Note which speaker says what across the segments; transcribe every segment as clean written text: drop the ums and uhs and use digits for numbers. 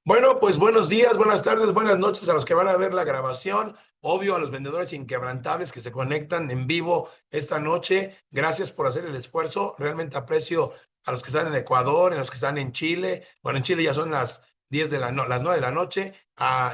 Speaker 1: Bueno, pues buenos días, buenas tardes, buenas noches a los que van a ver la grabación. Obvio, a los vendedores inquebrantables que se conectan en vivo esta noche. Gracias por hacer el esfuerzo. Realmente aprecio a los que están en Ecuador, a los que están en Chile. Bueno, en Chile ya son las 10 de las 9 de la noche.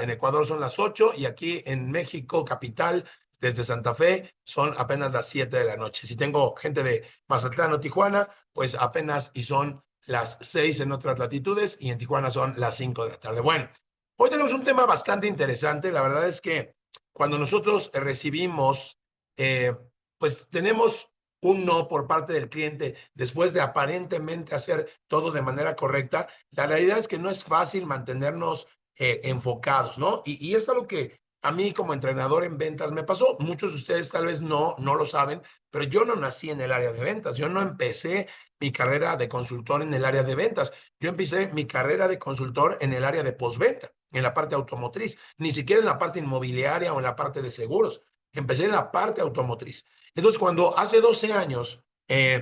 Speaker 1: En Ecuador son las 8 y aquí en México, capital, desde Santa Fe, son apenas las 7 de la noche. Si tengo gente de Mazatlán o Tijuana, pues apenas y son las 6 en otras latitudes y en Tijuana son las 5 de la tarde. Bueno, hoy tenemos un tema bastante interesante. La verdad es que cuando nosotros recibimos, eh, pues tenemos un no por parte del cliente después de aparentemente hacer todo de manera correcta, la realidad es que no es fácil mantenernos enfocados, ¿no? Y es algo que a mí como entrenador en ventas me pasó. Muchos de ustedes tal vez no lo saben, pero yo no nací en el área de ventas. Yo no empecé mi carrera de consultor en el área de ventas. Yo empecé mi carrera de consultor en el área de postventa, en la parte automotriz, ni siquiera en la parte inmobiliaria o en la parte de seguros. Empecé en la parte automotriz. Entonces, cuando hace 12 años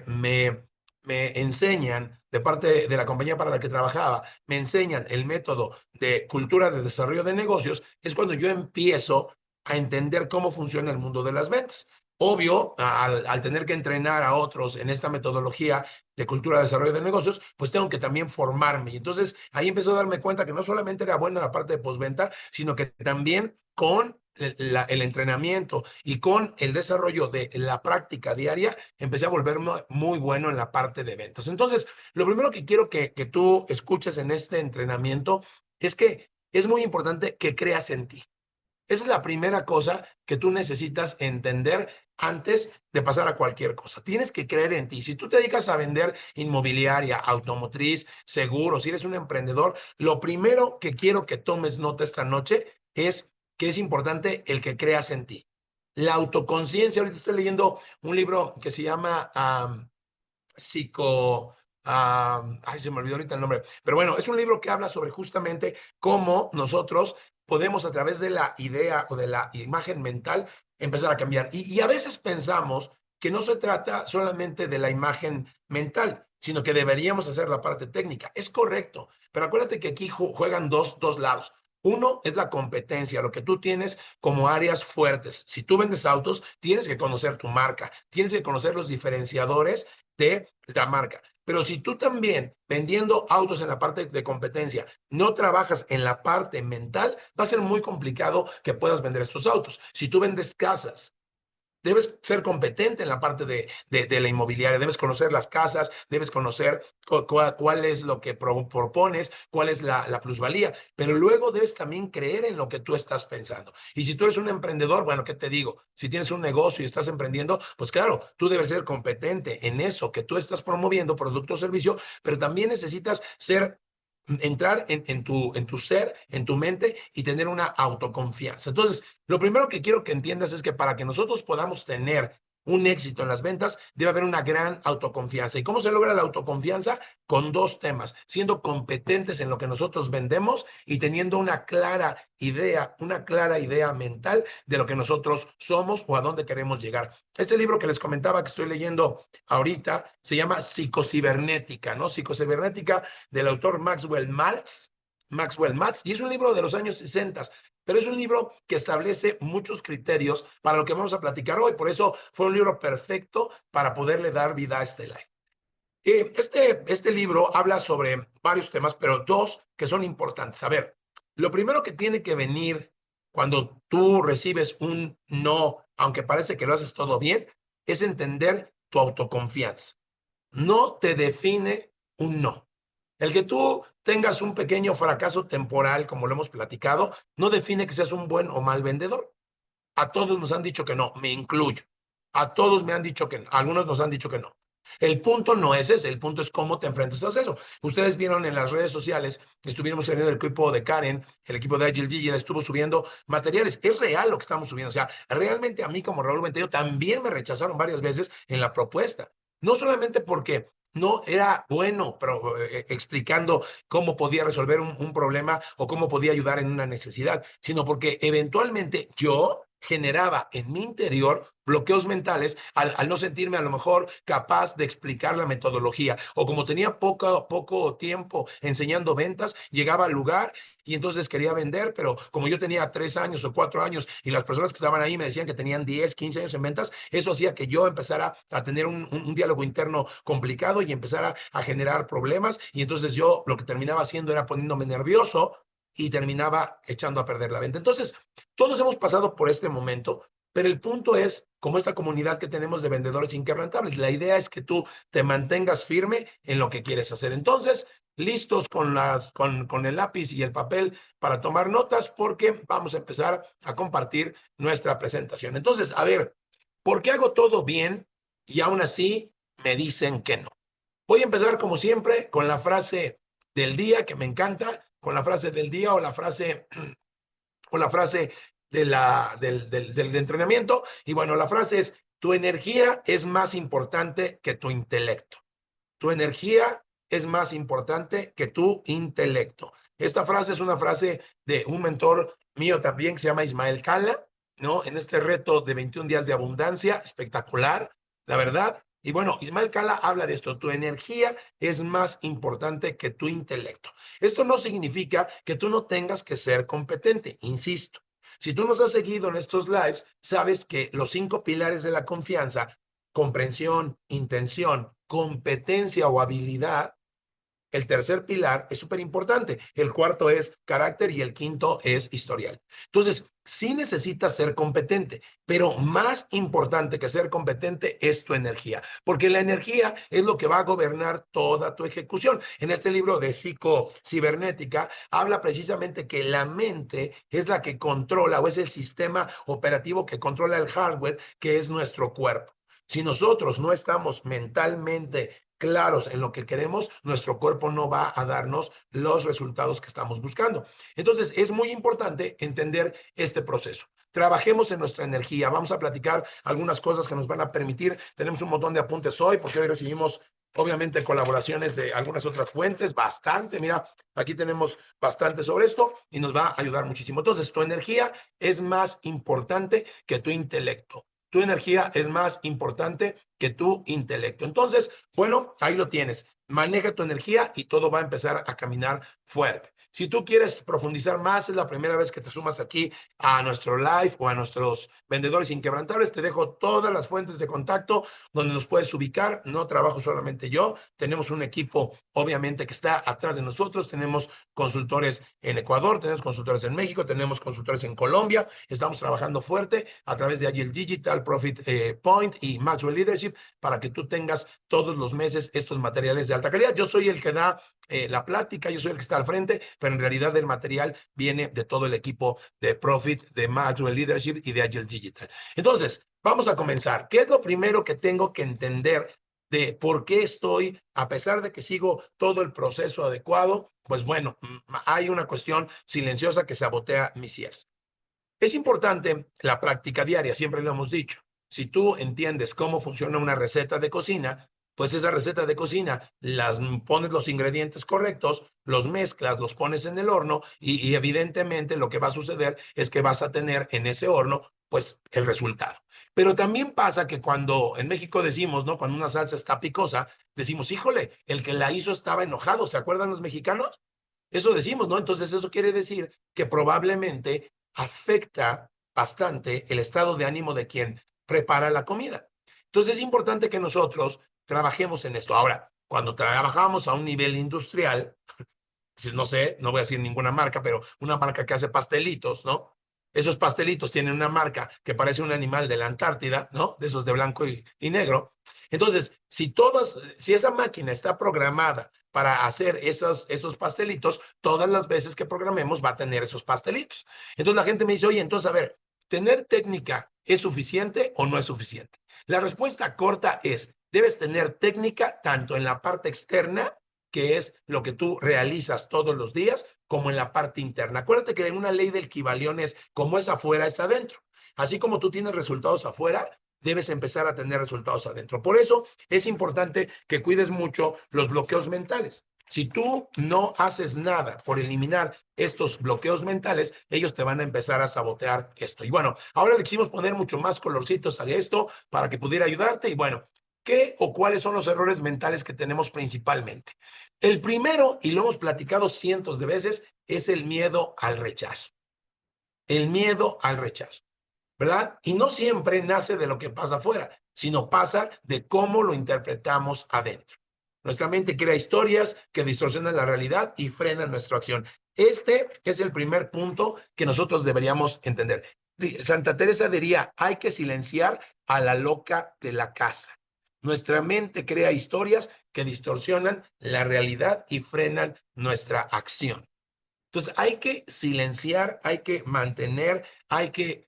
Speaker 1: me enseñan, de parte de la compañía para la que trabajaba, me enseñan el método de cultura de desarrollo de negocios, es cuando yo empiezo a entender cómo funciona el mundo de las ventas. Obvio, al tener que entrenar a otros en esta metodología de cultura de desarrollo de negocios, pues tengo que también formarme. Y entonces ahí empecé a darme cuenta que no solamente era buena la parte de postventa, sino que también con el entrenamiento y con el desarrollo de la práctica diaria, empecé a volverme muy bueno en la parte de ventas. Entonces, lo primero que quiero que tú escuches en este entrenamiento es que es muy importante que creas en ti. Esa es la primera cosa que tú necesitas entender antes de pasar a cualquier cosa. Tienes que creer en ti. Si tú te dedicas a vender inmobiliaria, automotriz, seguros, si eres un emprendedor, lo primero que quiero que tomes nota esta noche es que es importante el que creas en ti. La autoconciencia, ahorita estoy leyendo un libro que se llama psico... ay, se me olvidó ahorita el nombre. Pero bueno, es un libro que habla sobre justamente cómo nosotros podemos a través de la idea o de la imagen mental empezar a cambiar. Y a veces pensamos que no se trata solamente de la imagen mental, sino que deberíamos hacer la parte técnica. Es correcto, pero acuérdate que aquí juegan dos lados. Uno es la competencia, lo que tú tienes como áreas fuertes. Si tú vendes autos, tienes que conocer tu marca, tienes que conocer los diferenciadores de la marca. Pero si tú también vendiendo autos en la parte de competencia no trabajas en la parte mental, va a ser muy complicado que puedas vender estos autos. Si tú vendes casas, debes ser competente en la parte de la inmobiliaria, debes conocer las casas, debes conocer cuál es lo que propones, cuál es la plusvalía, pero luego debes también creer en lo que tú estás pensando. Y si tú eres un emprendedor, bueno, ¿qué te digo? Si tienes un negocio y estás emprendiendo, pues claro, tú debes ser competente en eso que tú estás promoviendo, producto o servicio, pero también necesitas entrar en tu ser, en tu mente y tener una autoconfianza. Entonces, lo primero que quiero que entiendas es que para que nosotros podamos tener un éxito en las ventas, debe haber una gran autoconfianza. ¿Y cómo se logra la autoconfianza? Con dos temas, siendo competentes en lo que nosotros vendemos y teniendo una clara idea mental de lo que nosotros somos o a dónde queremos llegar. Este libro que les comentaba que estoy leyendo ahorita se llama Psicocibernética, ¿no? Psicocibernética del autor Maxwell Maltz, y es un libro de los años 60, pero es un libro que establece muchos criterios para lo que vamos a platicar hoy. Por eso fue un libro perfecto para poderle dar vida a este live. Este libro habla sobre varios temas, pero dos que son importantes. A ver, lo primero que tiene que venir cuando tú recibes un no, aunque parece que lo haces todo bien, es entender tu autoconfianza. No te define un no. El que tú tengas un pequeño fracaso temporal, como lo hemos platicado, no define que seas un buen o mal vendedor. A todos nos han dicho que no, me incluyo. A todos me han dicho que no, algunos nos han dicho que no. El punto no es ese, el punto es cómo te enfrentas a eso. Ustedes vieron en las redes sociales, estuvimos teniendo el equipo de Karen, el equipo de Agile Gigi, estuvo subiendo materiales. Es real lo que estamos subiendo. O sea, realmente a mí como Raúl Ventello también me rechazaron varias veces en la propuesta. No solamente porque no era bueno, pero explicando cómo podía resolver un problema o cómo podía ayudar en una necesidad, sino porque eventualmente yo generaba en mi interior bloqueos mentales al no sentirme a lo mejor capaz de explicar la metodología. O como tenía poco tiempo enseñando ventas, llegaba al lugar y entonces quería vender, pero como yo tenía 3 años o 4 años y las personas que estaban ahí me decían que tenían 10, 15 años en ventas, eso hacía que yo empezara a tener un diálogo interno complicado y empezara a generar problemas. Y entonces yo lo que terminaba haciendo era poniéndome nervioso y terminaba echando a perder la venta. Entonces, todos hemos pasado por este momento, pero el punto es, como esta comunidad que tenemos de vendedores inquebrantables, la idea es que tú te mantengas firme en lo que quieres hacer. Entonces, listos con el lápiz y el papel para tomar notas, porque vamos a empezar a compartir nuestra presentación. Entonces, a ver, ¿por qué hago todo bien y aún así me dicen que no? Voy a empezar, como siempre, con la frase del día, que me encanta, con la frase del día o la frase del entrenamiento. Y bueno, la frase es: tu energía es más importante que tu intelecto. Tu energía es más importante que tu intelecto. Esta frase es una frase de un mentor mío también que se llama Ismael Cala, ¿no? En este reto de 21 días de abundancia, espectacular, la verdad. Y bueno, Ismael Cala habla de esto: tu energía es más importante que tu intelecto. Esto no significa que tú no tengas que ser competente, insisto. Si tú nos has seguido en estos lives, sabes que los 5 pilares de la confianza: comprensión, intención, competencia o habilidad. El tercer pilar es súper importante. El cuarto es carácter y el quinto es historial. Entonces, sí necesitas ser competente, pero más importante que ser competente es tu energía, porque la energía es lo que va a gobernar toda tu ejecución. En este libro de psicocibernética habla precisamente que la mente es la que controla, o es el sistema operativo que controla el hardware, que es nuestro cuerpo. Si nosotros no estamos mentalmente claros en lo que queremos, nuestro cuerpo no va a darnos los resultados que estamos buscando. Entonces, es muy importante entender este proceso. Trabajemos en nuestra energía. Vamos a platicar algunas cosas que nos van a permitir. Tenemos un montón de apuntes hoy, porque hoy recibimos, obviamente, colaboraciones de algunas otras fuentes, bastante. Mira, aquí tenemos bastante sobre esto y nos va a ayudar muchísimo. Entonces, tu energía es más importante que tu intelecto. Tu energía es más importante que tu intelecto. Entonces, bueno, ahí lo tienes. Maneja tu energía y todo va a empezar a caminar fuerte. Si tú quieres profundizar más, es la primera vez que te sumas aquí a nuestro live o a nuestros vendedores inquebrantables, te dejo todas las fuentes de contacto donde nos puedes ubicar. No trabajo solamente yo, tenemos un equipo, obviamente, que está atrás de nosotros. Tenemos consultores en Ecuador, tenemos consultores en México, tenemos consultores en Colombia. Estamos trabajando fuerte a través de Agile Digital, Profit Point y Maxwell Leadership, para que tú tengas todos los meses estos materiales de alta calidad. Yo soy el que da la plática, yo soy el que está al frente, pero en realidad el material viene de todo el equipo de Profit, de Maxwell Leadership y de Agile Digital. Entonces, vamos a comenzar. ¿Qué es lo primero que tengo que entender de por qué estoy, a pesar de que sigo todo el proceso adecuado? Pues bueno, hay una cuestión silenciosa que sabotea mis cierres. Es importante la práctica diaria, siempre lo hemos dicho. Si tú entiendes cómo funciona una receta de cocina, pues esa receta de cocina, pones los ingredientes correctos, los mezclas, los pones en el horno y evidentemente lo que va a suceder es que vas a tener en ese horno, pues, el resultado. Pero también pasa que cuando en México decimos, ¿no? Cuando una salsa está picosa, decimos: híjole, el que la hizo estaba enojado. ¿Se acuerdan los mexicanos? Eso decimos, ¿no? Entonces eso quiere decir que probablemente afecta bastante el estado de ánimo de quien prepara la comida. Entonces es importante que nosotros trabajemos en esto. Ahora, cuando trabajamos a un nivel industrial, no sé, no voy a decir ninguna marca, pero una marca que hace pastelitos, ¿no? Esos pastelitos tienen una marca que parece un animal de la Antártida, ¿no? De esos de blanco y negro. Entonces, si esa máquina está programada para hacer esos pastelitos, todas las veces que programemos va a tener esos pastelitos. Entonces la gente me dice: oye, entonces, a ver, ¿tener técnica es suficiente o no es suficiente? La respuesta corta es: debes tener técnica tanto en la parte externa, que es lo que tú realizas todos los días, como en la parte interna. Acuérdate que en una ley del Kybalión es: como es afuera, es adentro. Así como tú tienes resultados afuera, debes empezar a tener resultados adentro. Por eso es importante que cuides mucho los bloqueos mentales. Si tú no haces nada por eliminar estos bloqueos mentales, ellos te van a empezar a sabotear esto. Y bueno, ahora le quisimos poner mucho más colorcitos a esto para que pudiera ayudarte. Y bueno, ¿qué o cuáles son los errores mentales que tenemos principalmente? El primero, y lo hemos platicado cientos de veces, es el miedo al rechazo. El miedo al rechazo, ¿verdad? Y no siempre nace de lo que pasa afuera, sino pasa de cómo lo interpretamos adentro. Nuestra mente crea historias que distorsionan la realidad y frenan nuestra acción. Este es el primer punto que nosotros deberíamos entender. Santa Teresa diría, hay que silenciar a la loca de la casa. Nuestra mente crea historias que distorsionan la realidad y frenan nuestra acción. Entonces hay que silenciar, hay que mantener, hay que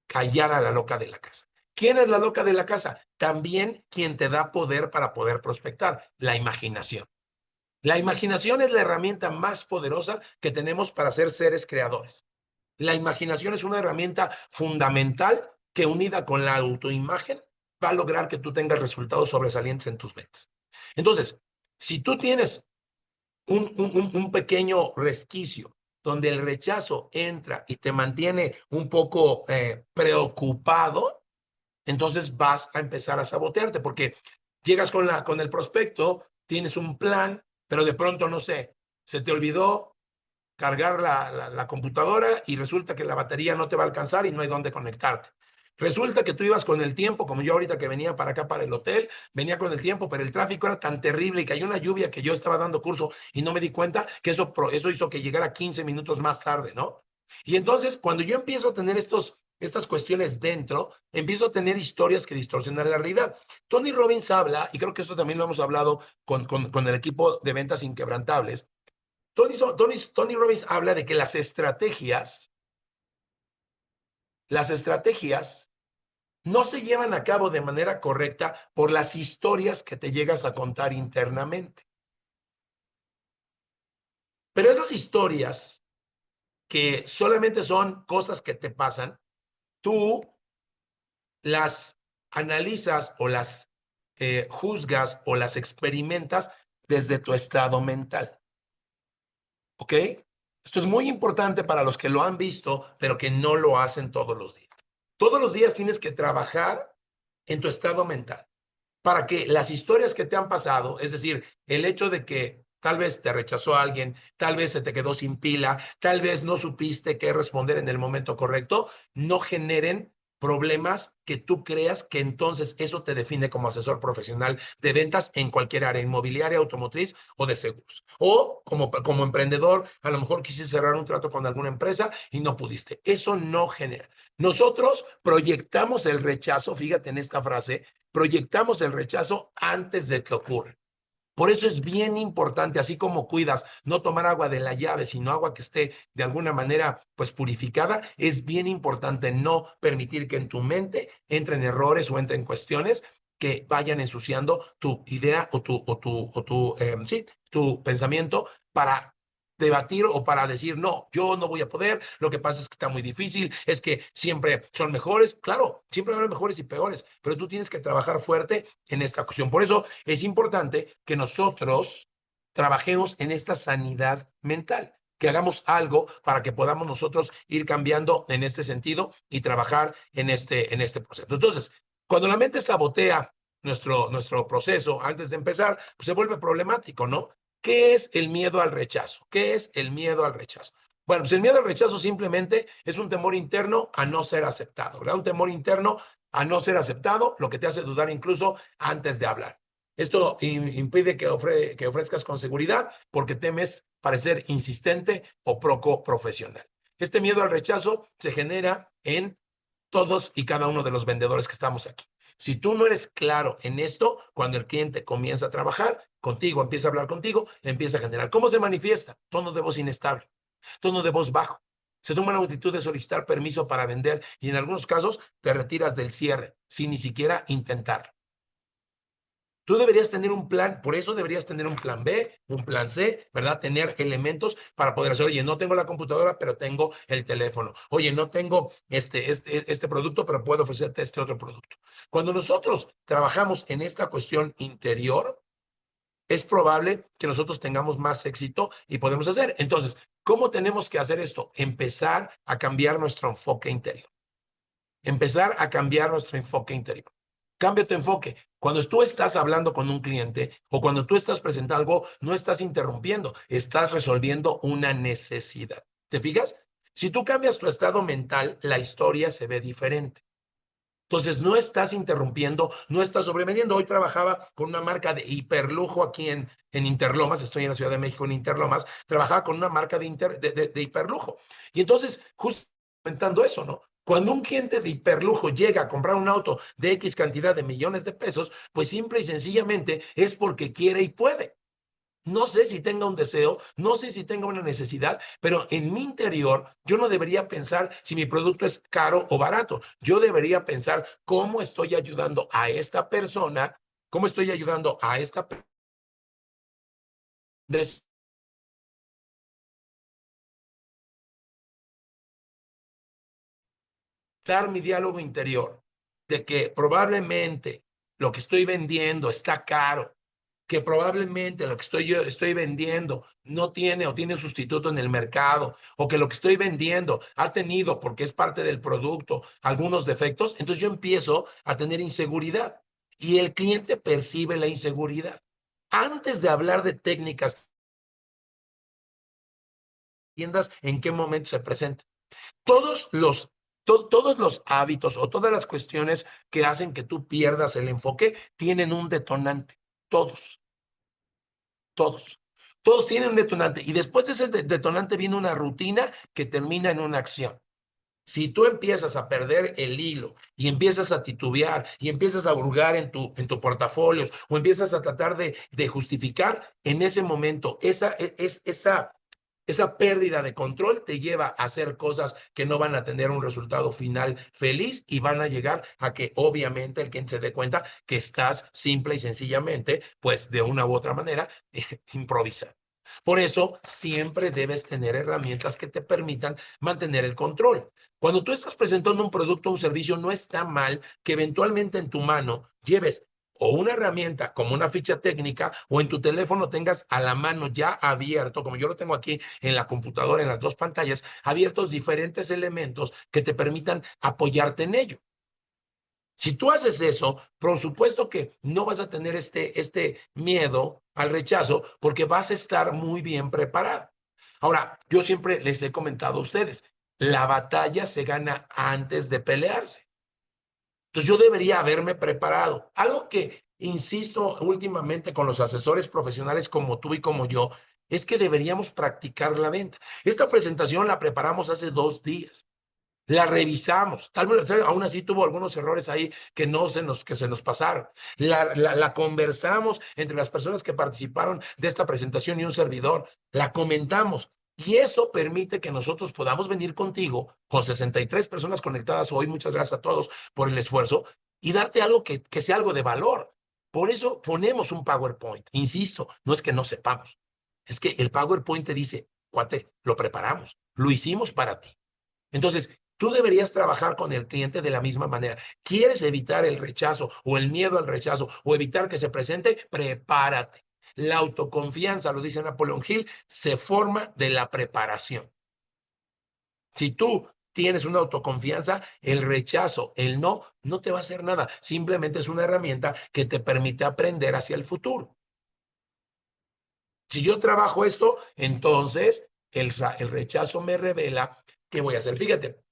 Speaker 1: callar a la loca de la casa. ¿Quién es la loca de la casa? También quien te da poder para poder prospectar, la imaginación. La imaginación es la herramienta más poderosa que tenemos para ser seres creadores. La imaginación es una herramienta fundamental que, unida con la autoimagen, va a lograr que tú tengas resultados sobresalientes en tus ventas. Entonces, si tú tienes un pequeño resquicio donde el rechazo entra y te mantiene un poco preocupado, entonces vas a empezar a sabotearte porque llegas con el prospecto, tienes un plan, pero de pronto, no sé, se te olvidó cargar la computadora y resulta que la batería no te va a alcanzar y no hay dónde conectarte. Resulta que tú ibas con el tiempo, como yo ahorita que venía para acá, para el hotel, venía con el tiempo, pero el tráfico era tan terrible y cayó una lluvia que yo estaba dando curso y no me di cuenta que eso hizo que llegara 15 minutos más tarde, ¿no? Y entonces, cuando yo empiezo a tener estas cuestiones dentro, empiezo a tener historias que distorsionan la realidad. Tony Robbins habla, y creo que esto también lo hemos hablado con el equipo de ventas inquebrantables. Tony Robbins habla de que las estrategias no se llevan a cabo de manera correcta por las historias que te llegas a contar internamente. Pero esas historias que solamente son cosas que te pasan, tú las analizas o las juzgas o las experimentas desde tu estado mental. ¿Ok? Esto es muy importante para los que lo han visto, pero que no lo hacen todos los días. Todos los días tienes que trabajar en tu estado mental para que las historias que te han pasado, es decir, el hecho de que tal vez te rechazó a alguien, tal vez se te quedó sin pila, tal vez no supiste qué responder en el momento correcto, no generen problemas que tú creas que entonces eso te define como asesor profesional de ventas en cualquier área, inmobiliaria, automotriz o de seguros. O como emprendedor, a lo mejor quisiste cerrar un trato con alguna empresa y no pudiste. Eso no genera. Nosotros proyectamos el rechazo, fíjate en esta frase, proyectamos el rechazo antes de que ocurra. Por eso es bien importante, así como cuidas no tomar agua de la llave, sino agua que esté de alguna manera pues purificada, es bien importante no permitir que en tu mente entren errores o entren cuestiones que vayan ensuciando tu idea tu pensamiento para debatir o para decir, no, yo no voy a poder, lo que pasa es que está muy difícil, es que siempre son mejores. Claro, siempre habrá mejores y peores, pero tú tienes que trabajar fuerte en esta cuestión. Por eso es importante que nosotros trabajemos en esta sanidad mental, que hagamos algo para que podamos nosotros ir cambiando en este sentido y trabajar en este proceso. Entonces, cuando la mente sabotea nuestro proceso antes de empezar, pues se vuelve problemático, ¿no? ¿Qué es el miedo al rechazo? ¿Qué es el miedo al rechazo? Bueno, pues el miedo al rechazo simplemente es un temor interno a no ser aceptado, ¿verdad? Un temor interno a no ser aceptado, lo que te hace dudar incluso antes de hablar. Esto impide que ofrezcas con seguridad porque temes parecer insistente o poco profesional. Este miedo al rechazo se genera en todos y cada uno de los vendedores que estamos aquí. Si tú no eres claro en esto, cuando el cliente comienza a trabajar contigo, empieza a hablar contigo, empieza a generar. ¿Cómo se manifiesta? Tono de voz inestable, tono de voz bajo. Se toma la actitud de solicitar permiso para vender y en algunos casos te retiras del cierre sin ni siquiera intentarlo. Tú deberías tener un plan, por eso deberías tener un plan B, un plan C, ¿verdad? Tener elementos para poder hacer, oye, no tengo la computadora, pero tengo el teléfono. Oye, no tengo este producto, pero puedo ofrecerte este otro producto. Cuando nosotros trabajamos en esta cuestión interior, es probable que nosotros tengamos más éxito y podemos hacer. Entonces, ¿cómo tenemos que hacer esto? Empezar a cambiar nuestro enfoque interior. Empezar a cambiar nuestro enfoque interior. Cambia tu enfoque. Cuando tú estás hablando con un cliente o cuando tú estás presentando algo, no estás interrumpiendo, estás resolviendo una necesidad. ¿Te fijas? Si tú cambias tu estado mental, la historia se ve diferente. Entonces, no estás interrumpiendo, no estás sobrevendiendo. Hoy trabajaba con una marca de hiperlujo aquí en Interlomas, estoy en la Ciudad de México, en Interlomas, trabajaba con una marca de hiperlujo. Y entonces, justo comentando eso, ¿no? Cuando un cliente de hiperlujo llega a comprar un auto de X cantidad de millones de pesos, pues simple y sencillamente es porque quiere y puede. No sé si tenga un deseo, no sé si tenga una necesidad, pero en mi interior yo no debería pensar si mi producto es caro o barato. Yo debería pensar cómo estoy ayudando a esta persona, cómo estoy ayudando a esta persona dar mi diálogo interior de que probablemente lo que estoy vendiendo está caro, que probablemente lo que estoy vendiendo no tiene o tiene un sustituto en el mercado, o que lo que estoy vendiendo ha tenido, porque es parte del producto, algunos defectos, entonces yo empiezo a tener inseguridad y el cliente percibe la inseguridad. Antes de hablar de técnicas, tiendas en qué momento se presenta. Todos los, todos los hábitos o todas las cuestiones que hacen que tú pierdas el enfoque tienen un detonante. Todos, todos. Todos tienen un detonante. Y después de ese detonante viene una rutina que termina en una acción. Si tú empiezas a perder el hilo y empiezas a titubear y empiezas a hurgar en tu portafolios o empiezas a tratar de justificar, en ese momento esa pérdida de control te lleva a hacer cosas que no van a tener un resultado final feliz y van a llegar a que obviamente el cliente se dé cuenta que estás simple y sencillamente, pues de una u otra manera, improvisando. Por eso siempre debes tener herramientas que te permitan mantener el control. Cuando tú estás presentando un producto o un servicio, no está mal que eventualmente en tu mano lleves o una herramienta como una ficha técnica o en tu teléfono tengas a la mano ya abierto, como yo lo tengo aquí en la computadora, en las dos pantallas, abiertos diferentes elementos que te permitan apoyarte en ello. Si tú haces eso, por supuesto que no vas a tener este miedo al rechazo porque vas a estar muy bien preparado. Ahora, yo siempre les he comentado a ustedes, la batalla se gana antes de pelearse. Entonces yo debería haberme preparado. Algo que insisto últimamente con los asesores profesionales como tú y como yo, es que deberíamos practicar la venta. Esta presentación la preparamos hace 2 días. La revisamos, tal vez aún así tuvo algunos errores ahí que se nos pasaron. La conversamos entre las personas que participaron de esta presentación y un servidor. La comentamos. Y eso permite que nosotros podamos venir contigo con 63 personas conectadas hoy. Muchas gracias a todos por el esfuerzo y darte algo que sea algo de valor. Por eso ponemos un PowerPoint. Insisto, no es que no sepamos. Es que el PowerPoint te dice, cuate, lo preparamos, lo hicimos para ti. Entonces, tú deberías trabajar con el cliente de la misma manera. ¿Quieres evitar el rechazo o el miedo al rechazo o evitar que se presente? Prepárate. La autoconfianza, lo dice Napoleón Hill, se forma de la preparación. Si tú tienes una autoconfianza, el rechazo, el no, no te va a hacer nada. Simplemente es una herramienta que te permite aprender hacia el futuro. Si yo trabajo esto, entonces el rechazo me revela qué voy a hacer. Fíjate,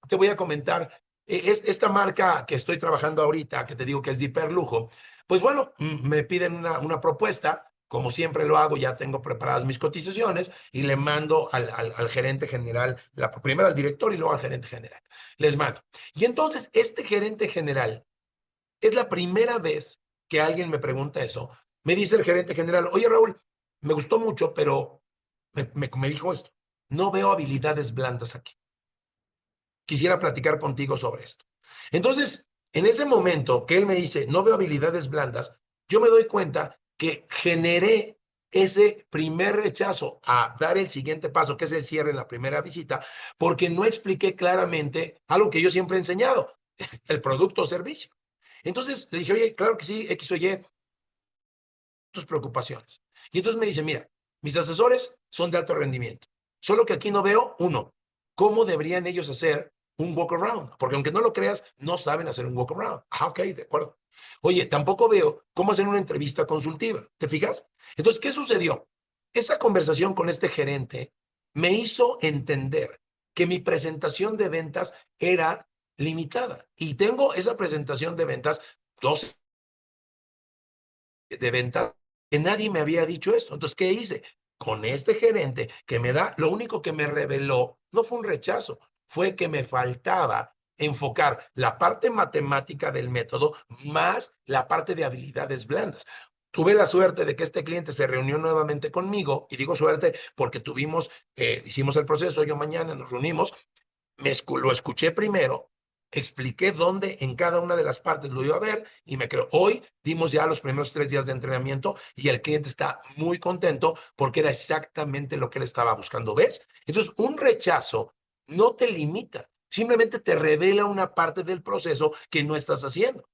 Speaker 1: te voy a comentar, esta marca que estoy trabajando ahorita, que te digo que es de hiperlujo, pues bueno, me piden una propuesta, como siempre lo hago, ya tengo preparadas mis cotizaciones y le mando al gerente general, primero al director y luego al gerente general. Les mando. Y entonces, este gerente general, es la primera vez que alguien me pregunta eso. Me dice el gerente general, oye Raúl, me gustó mucho, pero me dijo esto, no veo habilidades blandas aquí. Quisiera platicar contigo sobre esto. Entonces, en ese momento que él me dice, no veo habilidades blandas, yo me doy cuenta que generé ese primer rechazo a dar el siguiente paso, que es el cierre en la primera visita, porque no expliqué claramente algo que yo siempre he enseñado, el producto o servicio. Entonces le dije, oye, claro que sí, X o Y, tus preocupaciones. Y entonces me dice, mira, mis asesores son de alto rendimiento. Solo que aquí no veo, uno, cómo deberían ellos hacer un walk-around. Porque aunque no lo creas, no saben hacer un walk-around. Ah, ok, de acuerdo. Oye, tampoco veo cómo hacer una entrevista consultiva. ¿Te fijas? Entonces, ¿qué sucedió? Esa conversación con este gerente me hizo entender que mi presentación de ventas era limitada. Y tengo esa presentación de ventas, 12 de ventas, que nadie me había dicho esto. Entonces, ¿qué hice? Con este gerente que me da, lo único que me reveló no fue un rechazo, fue que me faltaba enfocar la parte matemática del método más la parte de habilidades blandas. Tuve la suerte de que este cliente se reunió nuevamente conmigo, y digo suerte porque hicimos el proceso, yo mañana nos reunimos, lo escuché primero, expliqué dónde en cada una de las partes lo iba a ver y me quedó. Hoy dimos ya los primeros 3 días de entrenamiento y el cliente está muy contento porque era exactamente lo que él estaba buscando. ¿Ves? Entonces, un rechazo no te limita, simplemente te revela una parte del proceso que no estás haciendo.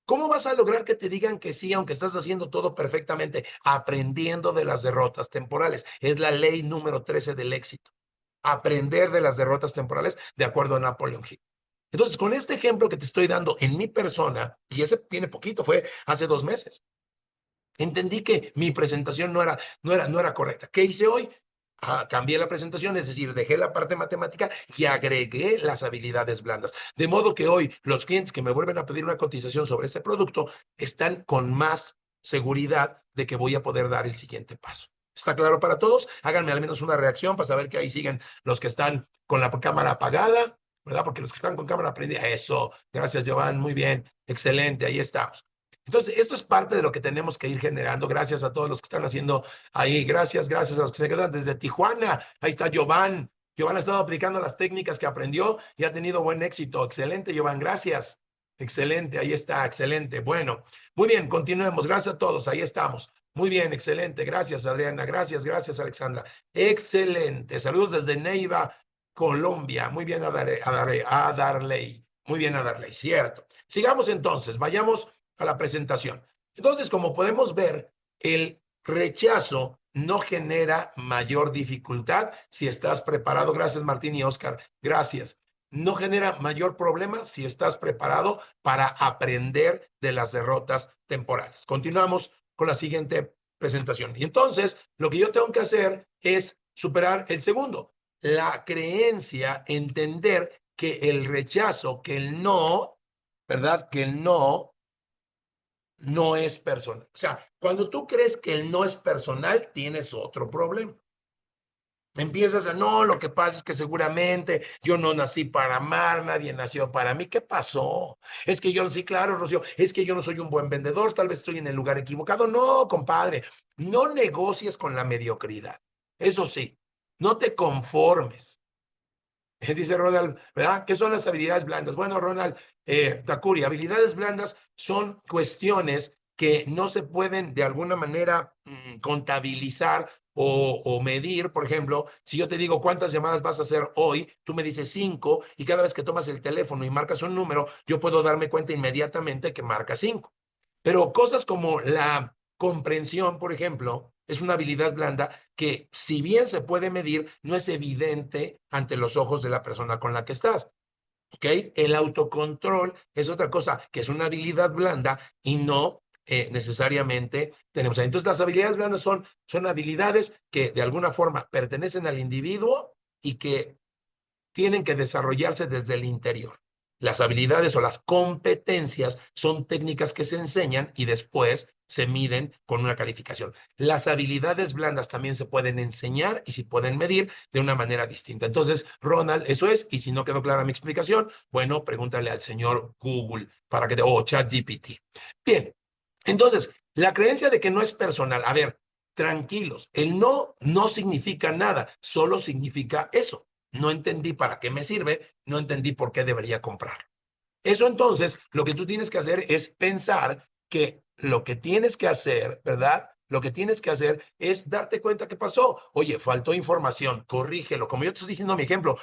Speaker 1: ¿Cómo vas a lograr que te digan que sí, aunque estás haciendo todo perfectamente? Aprendiendo de las derrotas temporales. Es la ley número 13 del éxito. Aprender de las derrotas temporales, de acuerdo a Napoleon Hill. Entonces, con este ejemplo que te estoy dando en mi persona, y ese tiene poquito, fue hace 2 meses, entendí que mi presentación no era correcta. ¿Qué hice hoy? Cambié la presentación, es decir, dejé la parte matemática y agregué las habilidades blandas. De modo que hoy los clientes que me vuelven a pedir una cotización sobre este producto están con más seguridad de que voy a poder dar el siguiente paso. ¿Está claro para todos? Háganme al menos una reacción para saber que ahí siguen los que están con la cámara apagada, ¿verdad? Porque los que están con cámara prendida, eso. Gracias, Giovanni. Muy bien. Excelente. Ahí estamos. Entonces, esto es parte de lo que tenemos que ir generando. Gracias a todos los que están haciendo ahí. Gracias a los que se quedan desde Tijuana. Ahí está Giovanni. Giovanni ha estado aplicando las técnicas que aprendió y ha tenido buen éxito. Excelente, Giovanni. Gracias. Excelente. Ahí está. Excelente. Bueno, muy bien. Continuemos. Gracias a todos. Ahí estamos. Muy bien. Excelente. Gracias, Adriana. Gracias, Alexandra. Excelente. Saludos desde Neiva, Colombia. Muy bien, Adarley. Muy bien, Adarley. Cierto. Sigamos entonces. Vayamos a la presentación. Entonces, como podemos ver, el rechazo no genera mayor dificultad si estás preparado. Gracias, Martín y Oscar. Gracias. No genera mayor problema si estás preparado para aprender de las derrotas temporales. Continuamos con la siguiente presentación. Y entonces, lo que yo tengo que hacer es superar el segundo. La creencia, entender que el rechazo, que el no, ¿verdad? Que el no es personal. O sea, cuando tú crees que el no es personal, tienes otro problema. Empiezas a, no, lo que pasa es que seguramente yo no nací para amar, nadie nació para mí. ¿Qué pasó? Es que yo, sí, claro, Rocío, es que yo no soy un buen vendedor, tal vez estoy en el lugar equivocado. No, compadre, no negocies con la mediocridad. Eso sí, no te conformes. Dice Ronald, ¿verdad? ¿Qué son las habilidades blandas? Bueno, Ronald, Takuri, habilidades blandas son cuestiones que no se pueden de alguna manera contabilizar o medir. Por ejemplo, si yo te digo cuántas llamadas vas a hacer hoy, tú me dices 5 y cada vez que tomas el teléfono y marcas un número, yo puedo darme cuenta inmediatamente que marca 5. Pero cosas como la comprensión, por ejemplo, es una habilidad blanda que, si bien se puede medir, no es evidente ante los ojos de la persona con la que estás. ¿Ok? El autocontrol es otra cosa que es una habilidad blanda y no necesariamente tenemos. Entonces, las habilidades blandas son habilidades que de alguna forma pertenecen al individuo y que tienen que desarrollarse desde el interior. Las habilidades o las competencias son técnicas que se enseñan y después se miden con una calificación. Las habilidades blandas también se pueden enseñar y se pueden medir de una manera distinta. Entonces, Ronald, eso es. Y si no quedó clara mi explicación, bueno, pregúntale al señor Google para que o ChatGPT. Bien, entonces, la creencia de que no es personal. A ver, tranquilos, el no significa nada, solo significa eso. No entendí para qué me sirve, no entendí por qué debería comprar. Eso entonces, lo que tú tienes que hacer es pensar que lo que tienes que hacer, ¿verdad? Lo que tienes que hacer es darte cuenta que pasó. Oye, faltó información, corrígelo. Como yo te estoy diciendo mi ejemplo,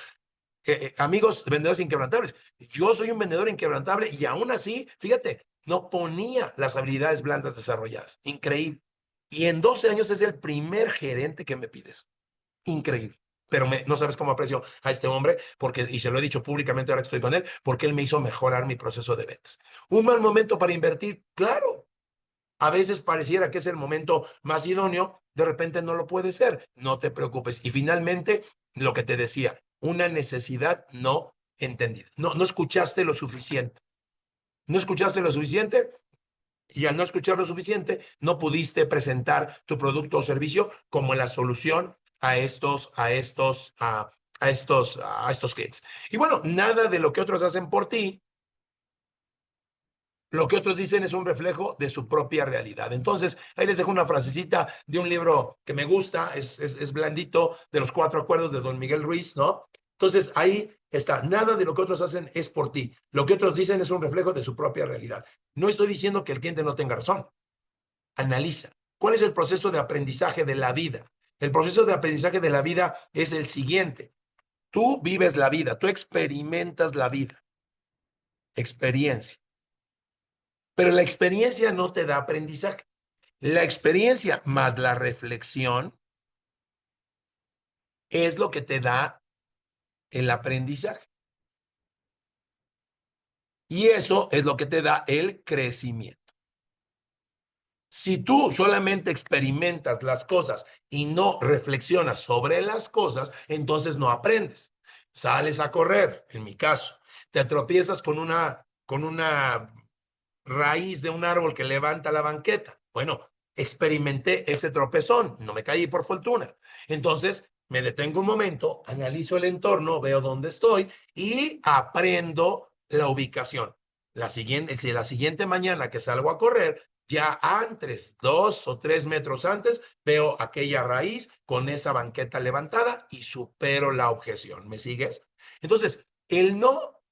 Speaker 1: amigos vendedores inquebrantables, yo soy un vendedor inquebrantable y aún así, fíjate, no ponía las habilidades blandas desarrolladas. Increíble. Y en 12 años es el primer gerente que me pides. Increíble. Pero no sabes cómo aprecio a este hombre, porque, y se lo he dicho públicamente ahora que estoy con él, porque él me hizo mejorar mi proceso de ventas. Un mal momento para invertir, claro. A veces pareciera que es el momento más idóneo, de repente no lo puede ser. No te preocupes. Y finalmente, lo que te decía, una necesidad no entendida. No escuchaste lo suficiente. No escuchaste lo suficiente y al no escuchar lo suficiente, no pudiste presentar tu producto o servicio como la solución a estos clientes. Y bueno, nada de lo que otros hacen por ti, lo que otros dicen es un reflejo de su propia realidad. Entonces, ahí les dejo una frasecita de un libro que me gusta, es blandito, de los 4 acuerdos de Don Miguel Ruiz, ¿no? Entonces, ahí está, nada de lo que otros hacen es por ti. Lo que otros dicen es un reflejo de su propia realidad. No estoy diciendo que el cliente no tenga razón. Analiza. ¿Cuál es el proceso de aprendizaje de la vida? El proceso de aprendizaje de la vida es el siguiente. Tú vives la vida, tú experimentas la vida. Experiencia. Pero la experiencia no te da aprendizaje. La experiencia más la reflexión es lo que te da el aprendizaje. Y eso es lo que te da el crecimiento. Si tú solamente experimentas las cosas y no reflexionas sobre las cosas, entonces no aprendes. Sales a correr, en mi caso, te tropiezas con una raíz de un árbol que levanta la banqueta. Bueno, experimenté ese tropezón, no me caí por fortuna. Entonces, me detengo un momento, analizo el entorno, veo dónde estoy y aprendo la ubicación. La siguiente mañana que salgo a correr, ya antes, 2 o 3 metros antes, veo aquella raíz con esa banqueta levantada y supero la objeción. ¿Me sigues? Entonces, el no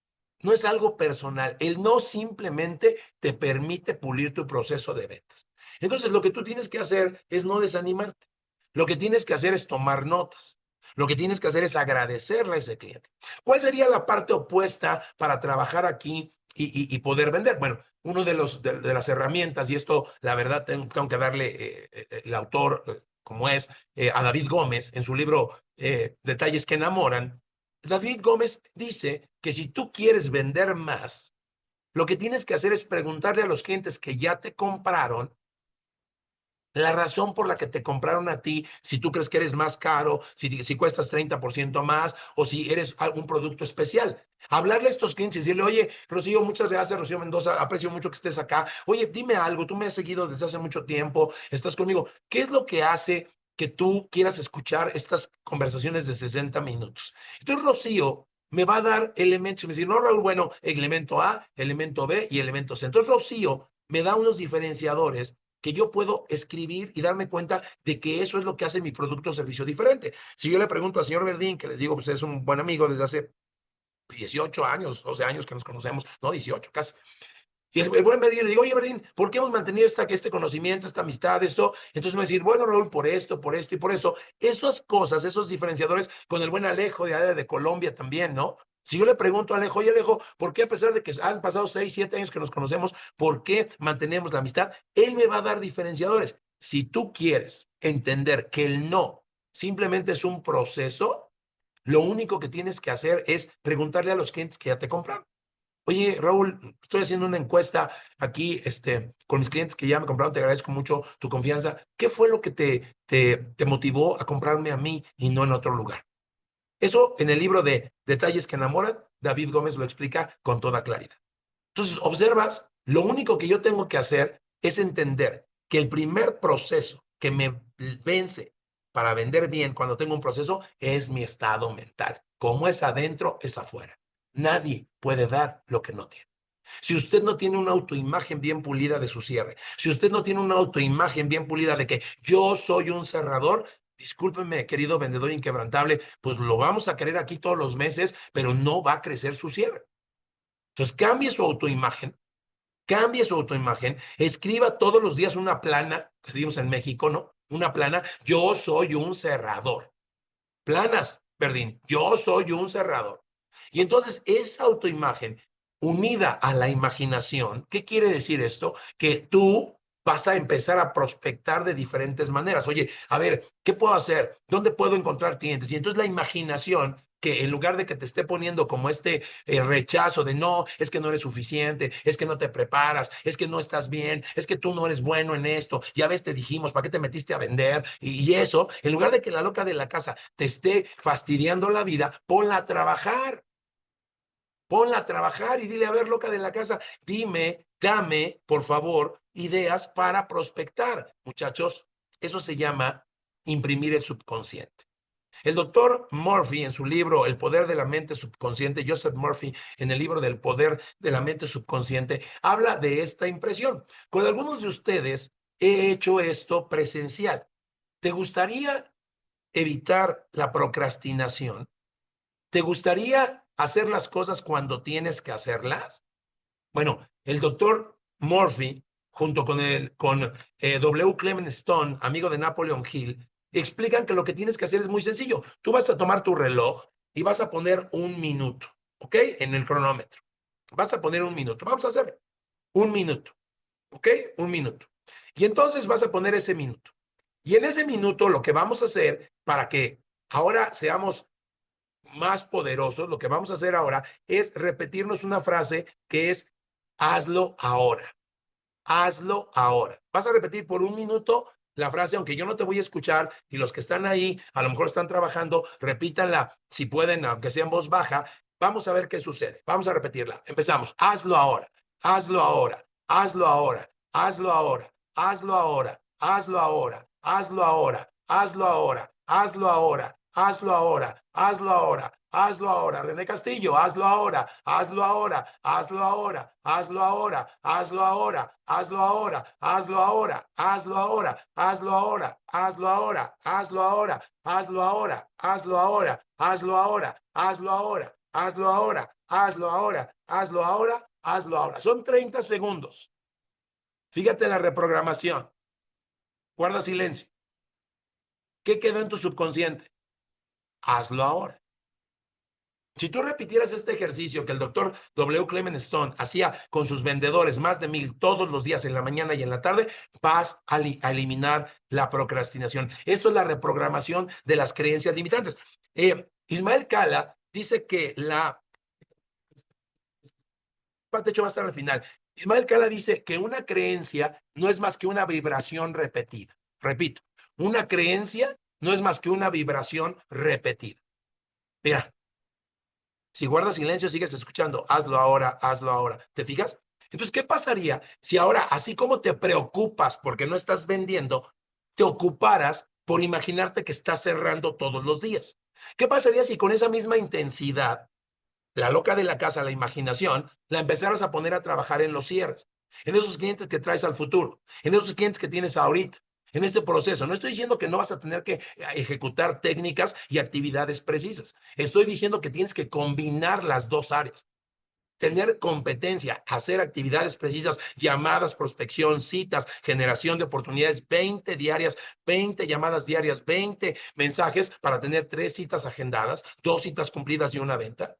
Speaker 1: es algo personal. El no simplemente te permite pulir tu proceso de ventas. Entonces, lo que tú tienes que hacer es no desanimarte. Lo que tienes que hacer es tomar notas. Lo que tienes que hacer es agradecerle a ese cliente. ¿Cuál sería la parte opuesta para trabajar aquí y poder vender? Bueno, uno de las herramientas, y esto la verdad tengo que darle el autor, como es, a David Gómez, en su libro Detalles que enamoran. David Gómez dice que si tú quieres vender más, lo que tienes que hacer es preguntarle a los clientes que ya te compraron la razón por la que te compraron a ti, si tú crees que eres más caro, si cuestas 30% más o si eres un producto especial. Hablarle a estos clientes y decirle, oye, Rocío, muchas gracias, Rocío Mendoza, aprecio mucho que estés acá. Oye, dime algo, tú me has seguido desde hace mucho tiempo, estás conmigo. ¿Qué es lo que hace que tú quieras escuchar estas conversaciones de 60 minutos? Entonces, Rocío me va a dar elementos, me dice, no, Raúl, bueno, elemento A, elemento B y elemento C. Entonces, Rocío me da unos diferenciadores que yo puedo escribir y darme cuenta de que eso es lo que hace mi producto o servicio diferente. Si yo le pregunto al señor Verdín, que les digo, pues es un buen amigo desde hace 18 años, 12 años que nos conocemos, no, 18 casi. Y el buen Verdín le digo, oye Verdín, ¿por qué hemos mantenido este conocimiento, esta amistad, esto? Entonces me va a decir, bueno, Raúl, por esto y por esto. Esas cosas, esos diferenciadores con el buen Alejo de Colombia también, ¿no? Si yo le pregunto a Alejo, oye Alejo, ¿por qué a pesar de que han pasado 6, 7 años que nos conocemos, por qué mantenemos la amistad? Él me va a dar diferenciadores. Si tú quieres entender que el no simplemente es un proceso, lo único que tienes que hacer es preguntarle a los clientes que ya te compraron. Oye, Raúl, estoy haciendo una encuesta aquí, con mis clientes que ya me compraron, te agradezco mucho tu confianza. ¿Qué fue lo que te motivó a comprarme a mí y no en otro lugar? Eso en el libro de Detalles que enamoran, David Gómez lo explica con toda claridad. Entonces, observas, lo único que yo tengo que hacer es entender que el primer proceso que me vence para vender bien cuando tengo un proceso es mi estado mental. Como es adentro, es afuera. Nadie puede dar lo que no tiene. Si usted no tiene una autoimagen bien pulida de su cierre, si usted no tiene una autoimagen bien pulida de que yo soy un cerrador, discúlpeme, querido vendedor inquebrantable, pues lo vamos a querer aquí todos los meses, pero no va a crecer su cierre. Entonces, cambie su autoimagen, escriba todos los días una plana, que decimos en México, ¿no? Una plana, yo soy un cerrador. Planas, Verdín, yo soy un cerrador. Y entonces esa autoimagen unida a la imaginación, ¿qué quiere decir esto? Que tú vas a empezar a prospectar de diferentes maneras. Oye, a ver, ¿qué puedo hacer? ¿Dónde puedo encontrar clientes? Y entonces la imaginación, que en lugar de que te esté poniendo como este rechazo de no, es que no eres suficiente, es que no te preparas, es que no estás bien, es que tú no eres bueno en esto, ya ves, te dijimos, ¿para qué te metiste a vender? Y eso, en lugar de que la loca de la casa te esté fastidiando la vida, ponla a trabajar. Ponla a trabajar y dile, a ver, loca de la casa, dame, por favor, ideas para prospectar. Muchachos, eso se llama imprimir el subconsciente. El doctor Murphy, en su libro El poder de la mente subconsciente, Joseph Murphy, en el libro del poder de la mente subconsciente, habla de esta impresión. Con algunos de ustedes he hecho esto presencial. ¿Te gustaría evitar la procrastinación? ¿Te gustaría hacer las cosas cuando tienes que hacerlas? Bueno, el doctor Murphy, junto con W. Clement Stone, amigo de Napoleon Hill, explican que lo que tienes que hacer es muy sencillo. Tú vas a tomar tu reloj y vas a poner 1 minuto, ¿ok? En el cronómetro. Vas a poner 1 minuto. Vamos a hacerlo. 1 minuto, ¿ok? 1 minuto. Y entonces vas a poner ese minuto. Y en ese minuto lo que vamos a hacer para que ahora seamos más poderosos, lo que vamos a hacer ahora es repetirnos una frase que es hazlo ahora. Hazlo ahora. Vas a repetir por 1 minuto la frase, aunque yo no te voy a escuchar y los que están ahí a lo mejor están trabajando, repítanla si pueden, aunque sea en voz baja. Vamos a ver qué sucede. Vamos a repetirla. Empezamos. Hazlo ahora. Hazlo ahora. Hazlo ahora. Hazlo ahora. Hazlo ahora. Hazlo ahora. Hazlo ahora. Hazlo ahora. Hazlo ahora. Hazlo ahora. Hazlo ahora. Hazlo ahora. René Castillo, hazlo ahora. Hazlo ahora. Hazlo ahora. Hazlo ahora. Hazlo ahora. Hazlo ahora. Hazlo ahora. Hazlo ahora. Hazlo ahora. Hazlo ahora. Hazlo ahora. Hazlo ahora. Hazlo ahora. Hazlo ahora. Hazlo ahora. Hazlo ahora. Hazlo ahora. Hazlo ahora. Hazlo ahora. Son 30 segundos. Fíjate la reprogramación. Guarda silencio. ¿Qué quedó en tu subconsciente? Hazlo ahora. Si tú repitieras este ejercicio que el doctor W. Clement Stone hacía con sus vendedores, más de 1000 todos los días en la mañana y en la tarde, vas a eliminar la procrastinación. Esto es la reprogramación de las creencias limitantes. Ismael Cala dice que de hecho va a estar al final. Ismael Cala dice que una creencia no es más que una vibración repetida. Repito, una creencia no es más que una vibración repetida. Mira, si guardas silencio, sigues escuchando, hazlo ahora, hazlo ahora. ¿Te fijas? Entonces, ¿qué pasaría si ahora, así como te preocupas porque no estás vendiendo, te ocuparas por imaginarte que estás cerrando todos los días? ¿Qué pasaría si con esa misma intensidad, la loca de la casa, la imaginación, la empezaras a poner a trabajar en los cierres, en esos clientes que traes al futuro, en esos clientes que tienes ahorita, en este proceso? No estoy diciendo que no vas a tener que ejecutar técnicas y actividades precisas. Estoy diciendo que tienes que combinar las dos áreas. Tener competencia, hacer actividades precisas, llamadas, prospección, citas, generación de oportunidades, 20 diarias, 20 llamadas diarias, 20 mensajes para tener 3 citas agendadas, 2 citas cumplidas y una venta.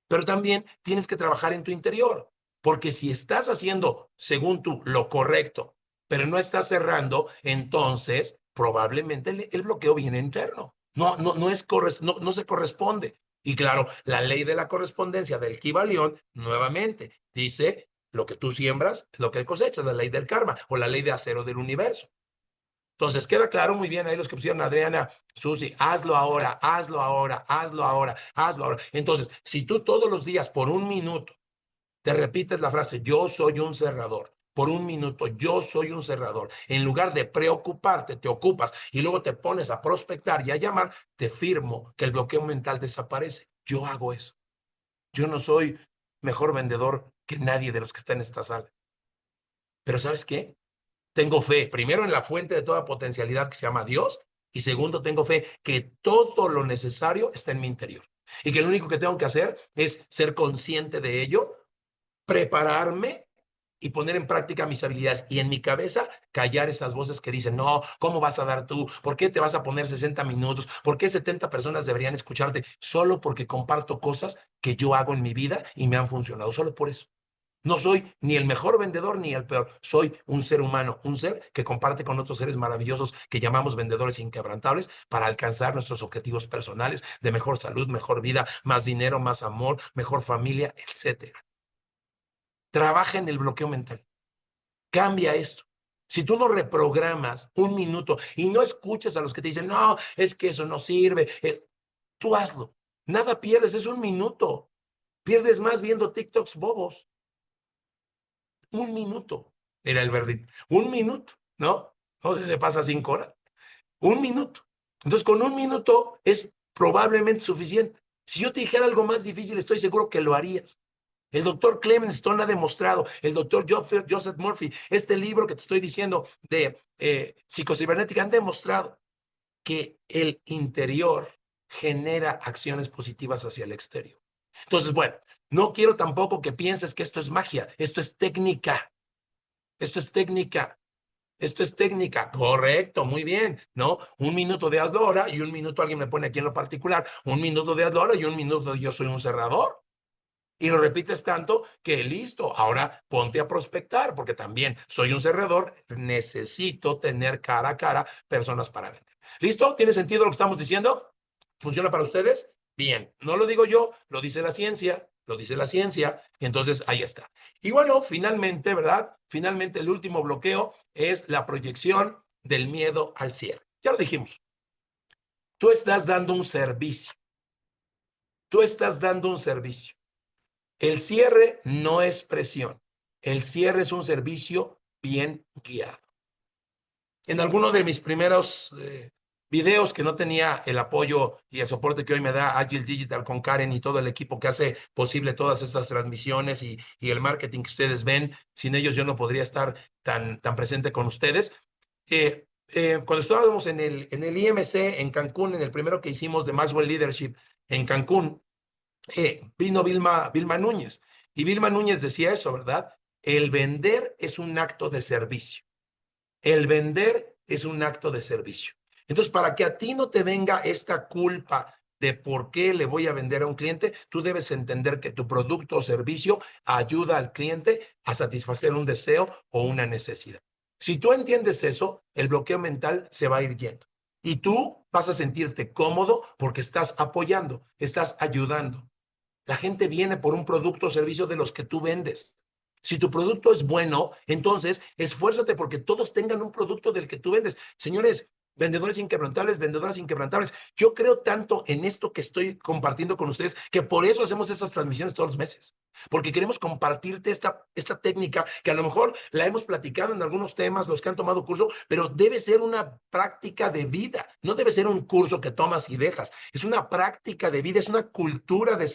Speaker 1: Pero también tienes que trabajar en tu interior, porque si estás haciendo, según tú, lo correcto, pero no estás cerrando, entonces probablemente el bloqueo viene interno. No se corresponde. Y claro, la ley de la correspondencia del Kybalión, nuevamente, dice lo que tú siembras es lo que cosechas, la ley del karma o la ley de acero del universo. Entonces, queda claro muy bien ahí los que pusieron Adriana, Susi, hazlo ahora, hazlo ahora, hazlo ahora, hazlo ahora. Entonces, si tú todos los días por 1 minuto te repites la frase, yo soy un cerrador, por 1 minuto, yo soy un cerrador, en lugar de preocuparte, te ocupas y luego te pones a prospectar y a llamar, te firmo que el bloqueo mental desaparece. Yo hago eso. Yo no soy mejor vendedor que nadie de los que está en esta sala. Pero ¿sabes qué? Tengo fe, primero, en la fuente de toda potencialidad que se llama Dios, y segundo, tengo fe que todo lo necesario está en mi interior y que lo único que tengo que hacer es ser consciente de ello, prepararme y poner en práctica mis habilidades, y en mi cabeza callar esas voces que dicen, no, ¿cómo vas a dar tú? ¿Por qué te vas a poner 60 minutos? ¿Por qué 70 personas deberían escucharte? Solo porque comparto cosas que yo hago en mi vida y me han funcionado, solo por eso. No soy ni el mejor vendedor ni el peor. Soy un ser humano, un ser que comparte con otros seres maravillosos que llamamos vendedores inquebrantables para alcanzar nuestros objetivos personales de mejor salud, mejor vida, más dinero, más amor, mejor familia, etcétera. Trabaja en el bloqueo mental. Cambia esto. Si tú no reprogramas un minuto y no escuchas a los que te dicen, no, es que eso no sirve, tú hazlo. Nada pierdes, es un minuto. Pierdes más viendo TikToks bobos. Un minuto era el verdito. Un minuto, ¿no? No sé si se pasa 5 horas. Un minuto. Entonces, con un minuto es probablemente suficiente. Si yo te dijera algo más difícil, estoy seguro que lo harías. El doctor Clement Stone ha demostrado, el doctor Joseph Murphy, este libro que te estoy diciendo de psicocibernética, han demostrado que el interior genera acciones positivas hacia el exterior. Entonces, bueno, no quiero tampoco que pienses que esto es magia, esto es técnica, esto es técnica. Esto es técnica, correcto, muy bien, ¿no? Un minuto de hazlo ahora y un minuto, alguien me pone aquí en lo particular, un minuto de hazlo ahora y un minuto de yo soy un cerrador. Y lo repites tanto que listo, ahora ponte a prospectar, porque también soy un cerrador, necesito tener cara a cara personas para vender. ¿Listo? ¿Tiene sentido lo que estamos diciendo? ¿Funciona para ustedes? Bien, no lo digo yo, lo dice la ciencia, lo dice la ciencia, y entonces ahí está. Y bueno, finalmente, ¿verdad? Finalmente el último bloqueo es la proyección del miedo al cierre. Ya lo dijimos. Tú estás dando un servicio. Tú estás dando un servicio. El cierre no es presión. El cierre es un servicio bien guiado. En alguno de mis primeros videos que no tenía el apoyo y el soporte que hoy me da Agile Digital con Karen y todo el equipo que hace posible todas estas transmisiones y el marketing que ustedes ven, sin ellos yo no podría estar tan presente con ustedes. Cuando estábamos en el IMC en Cancún, en el primero que hicimos de Maxwell Leadership en Cancún, vino Vilma Núñez. Y Vilma Núñez decía eso, ¿verdad? El vender es un acto de servicio. El vender es un acto de servicio. Entonces, para que a ti no te venga esta culpa de por qué le voy a vender a un cliente, tú debes entender que tu producto o servicio ayuda al cliente a satisfacer un deseo o una necesidad. Si tú entiendes eso, el bloqueo mental se va a ir yendo. Y tú vas a sentirte cómodo porque estás apoyando, estás ayudando. La gente viene por un producto o servicio de los que tú vendes. Si tu producto es bueno, entonces esfuérzate porque todos tengan un producto del que tú vendes. Señores, vendedores inquebrantables, vendedoras inquebrantables, yo creo tanto en esto que estoy compartiendo con ustedes que por eso hacemos esas transmisiones todos los meses. Porque queremos compartirte esta técnica que a lo mejor la hemos platicado en algunos temas, los que han tomado curso, pero debe ser una práctica de vida. No debe ser un curso que tomas y dejas. Es una práctica de vida, es una cultura de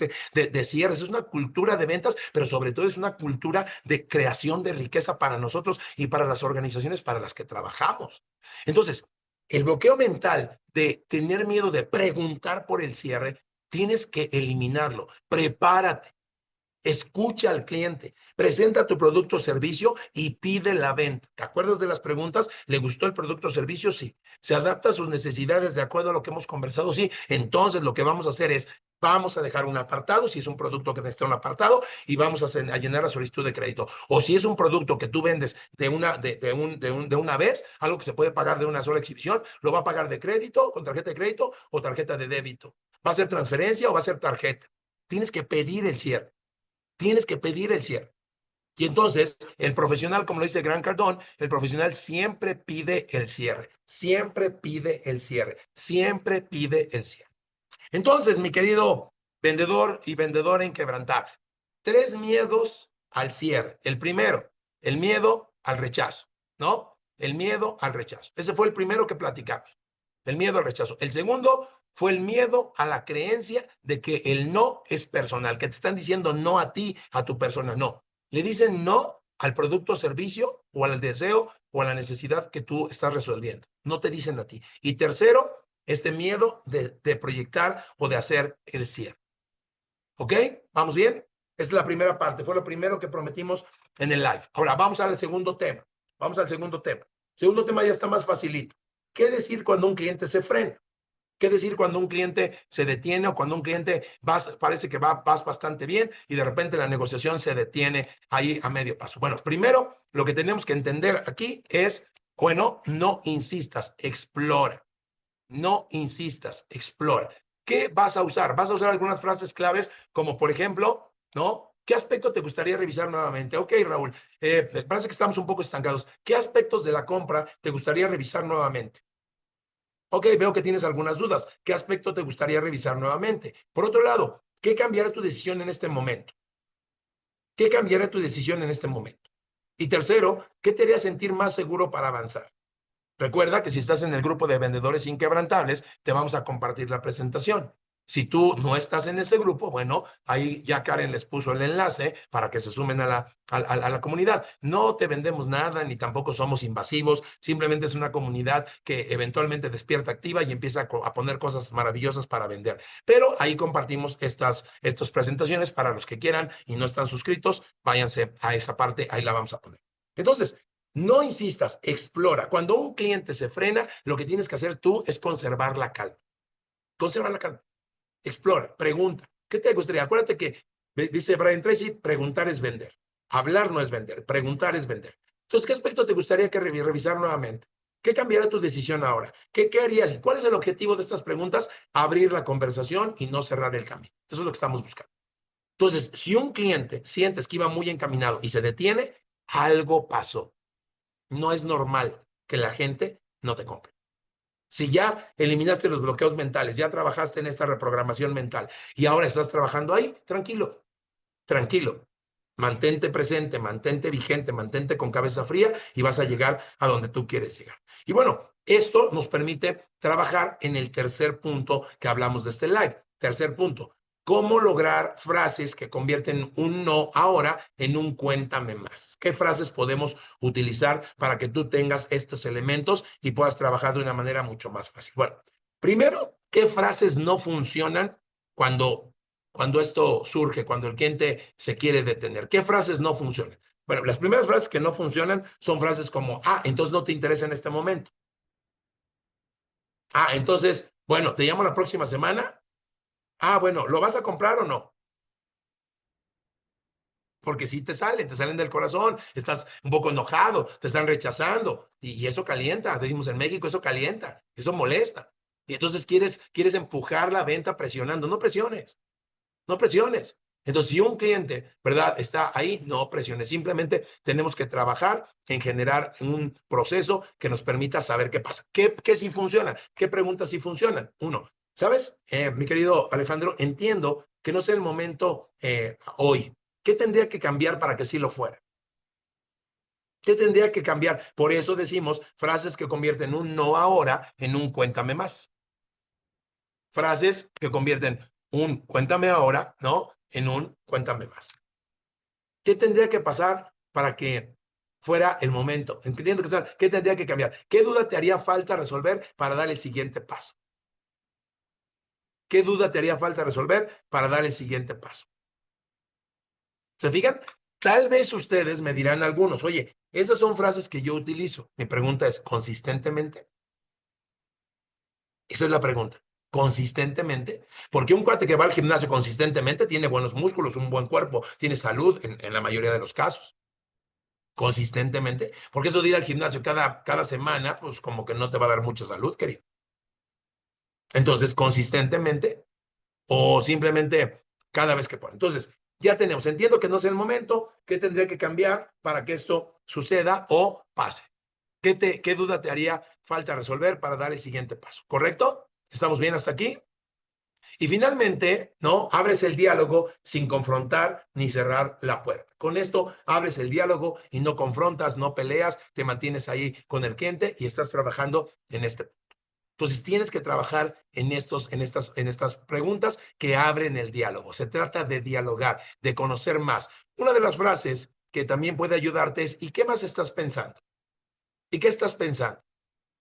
Speaker 1: cierres, es una cultura de ventas, pero sobre todo es una cultura de creación de riqueza para nosotros y para las organizaciones para las que trabajamos. Entonces, el bloqueo mental de tener miedo de preguntar por el cierre, tienes que eliminarlo. Prepárate. Escucha al cliente, presenta tu producto o servicio y pide la venta. ¿Te acuerdas de las preguntas? ¿Le gustó el producto o servicio? Sí. ¿Se adapta a sus necesidades de acuerdo a lo que hemos conversado? Sí. Entonces lo que vamos a hacer es, vamos a dejar un apartado, si es un producto que necesita un apartado, y vamos a llenar la solicitud de crédito. O si es un producto que tú vendes de una vez, algo que se puede pagar de una sola exhibición, lo va a pagar de crédito, con tarjeta de crédito o tarjeta de débito. ¿Va a ser transferencia o va a ser tarjeta? Tienes que pedir el cierre. Tienes que pedir el cierre. Y entonces, el profesional, como lo dice Grant Cardone, el profesional siempre pide el cierre, siempre pide el cierre, siempre pide el cierre. Entonces, mi querido vendedor y vendedora inquebrantable, 3 miedos al cierre. El primero, el miedo al rechazo, ¿no? El miedo al rechazo. Ese fue el primero que platicamos, el miedo al rechazo. El segundo fue el miedo a la creencia de que el no es personal, que te están diciendo no a ti, a tu persona, no. Le dicen no al producto o servicio o al deseo o a la necesidad que tú estás resolviendo. No te dicen a ti. Y tercero, este miedo de proyectar o de hacer el cierre. ¿Ok? ¿Vamos bien? Esta es la primera parte. Fue lo primero que prometimos en el live. Ahora, vamos al segundo tema. Vamos al segundo tema. El segundo tema ya está más facilito. ¿Qué decir cuando un cliente se frena? ¿Qué decir cuando un cliente se detiene o cuando un cliente parece que vas bastante bien y de repente la negociación se detiene ahí a medio paso? Bueno, primero lo que tenemos que entender aquí es, bueno, no insistas, explora. No insistas, explora. ¿Qué vas a usar? Vas a usar algunas frases claves como, por ejemplo, ¿no? ¿Qué aspecto te gustaría revisar nuevamente? Ok, Raúl, me parece que estamos un poco estancados. ¿Qué aspectos de la compra te gustaría revisar nuevamente? Ok, veo que tienes algunas dudas. ¿Qué aspecto te gustaría revisar nuevamente? Por otro lado, ¿qué cambiará tu decisión en este momento? ¿Qué cambiará tu decisión en este momento? Y tercero, ¿qué te haría sentir más seguro para avanzar? Recuerda que si estás en el grupo de vendedores inquebrantables, te vamos a compartir la presentación. Si tú no estás en ese grupo, bueno, ahí ya Karen les puso el enlace para que se sumen a la comunidad. No te vendemos nada, ni tampoco somos invasivos, simplemente es una comunidad que eventualmente despierta activa y empieza a poner cosas maravillosas para vender. Pero ahí compartimos estas presentaciones para los que quieran y no están suscritos, váyanse a esa parte, ahí la vamos a poner. Entonces, no insistas, explora. Cuando un cliente se frena, lo que tienes que hacer tú es conservar la calma. Conserva la calma. Explora, pregunta. ¿Qué te gustaría? Acuérdate que dice Brian Tracy, preguntar es vender. Hablar no es vender, preguntar es vender. Entonces, ¿qué aspecto te gustaría que revisar nuevamente? ¿Qué cambiará tu decisión ahora? ¿Qué harías? ¿Cuál es el objetivo de estas preguntas? Abrir la conversación y no cerrar el camino. Eso es lo que estamos buscando. Entonces, si un cliente sientes que iba muy encaminado y se detiene, algo pasó. No es normal que la gente no te compre. Si ya eliminaste los bloqueos mentales, ya trabajaste en esta reprogramación mental y ahora estás trabajando ahí, tranquilo, tranquilo. Mantente presente, mantente vigente, mantente con cabeza fría y vas a llegar a donde tú quieres llegar. Y bueno, esto nos permite trabajar en el tercer punto que hablamos de este live. Tercer punto, ¿cómo lograr frases que convierten un no ahora en un cuéntame más? ¿Qué frases podemos utilizar para que tú tengas estos elementos y puedas trabajar de una manera mucho más fácil? Bueno, primero, ¿qué frases no funcionan cuando esto surge, cuando el cliente se quiere detener? ¿Qué frases no funcionan? Bueno, las primeras frases que no funcionan son frases como, entonces no te interesa en este momento. Entonces, bueno, te llamo la próxima semana. Bueno, ¿lo vas a comprar o no? Porque si te salen del corazón, estás un poco enojado, te están rechazando y eso calienta, decimos en México, eso calienta, eso molesta. Y entonces quieres empujar la venta presionando, no presiones, no presiones. Entonces, si un cliente, ¿verdad?, está ahí, no presiones. Simplemente tenemos que trabajar en generar un proceso que nos permita saber qué pasa. ¿Qué sí funciona? ¿Qué preguntas sí funcionan? Uno, ¿sabes? Mi querido Alejandro, entiendo que no sea el momento hoy. ¿Qué tendría que cambiar para que sí lo fuera? ¿Qué tendría que cambiar? Por eso decimos frases que convierten un no ahora en un cuéntame más. Frases que convierten un cuéntame ahora, ¿no?, en un cuéntame más. ¿Qué tendría que pasar para que fuera el momento? Entiendo que ¿qué tendría que cambiar? ¿Qué duda te haría falta resolver para dar el siguiente paso? ¿Qué duda te haría falta resolver para dar el siguiente paso? ¿Se fijan? Tal vez ustedes me dirán algunos, oye, esas son frases que yo utilizo. Mi pregunta es, ¿consistentemente? Esa es la pregunta. ¿Consistentemente? Porque un cuate que va al gimnasio consistentemente tiene buenos músculos, un buen cuerpo, tiene salud en la mayoría de los casos. Consistentemente, porque eso de ir al gimnasio cada semana, pues como que no te va a dar mucha salud, querido. Entonces, consistentemente o simplemente cada vez que pueda. Entonces, ya tenemos, entiendo que no es el momento, ¿qué tendría que cambiar para que esto suceda o pase? ¿Qué duda te haría falta resolver para dar el siguiente paso? ¿Correcto? ¿Estamos bien hasta aquí? Y finalmente, ¿no? Abres el diálogo sin confrontar ni cerrar la puerta. Con esto abres el diálogo y no confrontas, no peleas, te mantienes ahí con el cliente y estás trabajando en este. Entonces tienes que trabajar en estas preguntas que abren el diálogo. Se trata de dialogar, de conocer más. Una de las frases que también puede ayudarte es, ¿y qué más estás pensando? ¿Y qué estás pensando?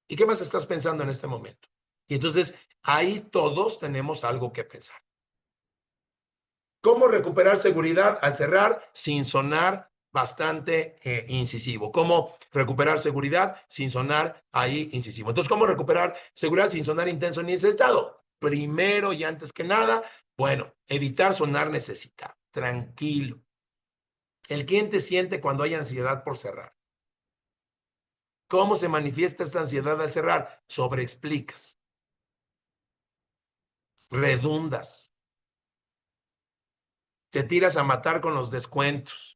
Speaker 1: ¿Y qué más estás pensando en este momento? Y entonces ahí todos tenemos algo que pensar. ¿Cómo recuperar seguridad al cerrar sin sonar bastante incisivo. ¿Cómo recuperar seguridad sin sonar ahí incisivo? Entonces, ¿cómo recuperar seguridad sin sonar intenso ni necesitado? Primero y antes que nada, bueno, evitar sonar necesitado. Tranquilo. El cliente siente cuando hay ansiedad por cerrar. ¿Cómo se manifiesta esta ansiedad al cerrar? Sobreexplicas, redundas, te tiras a matar con los descuentos.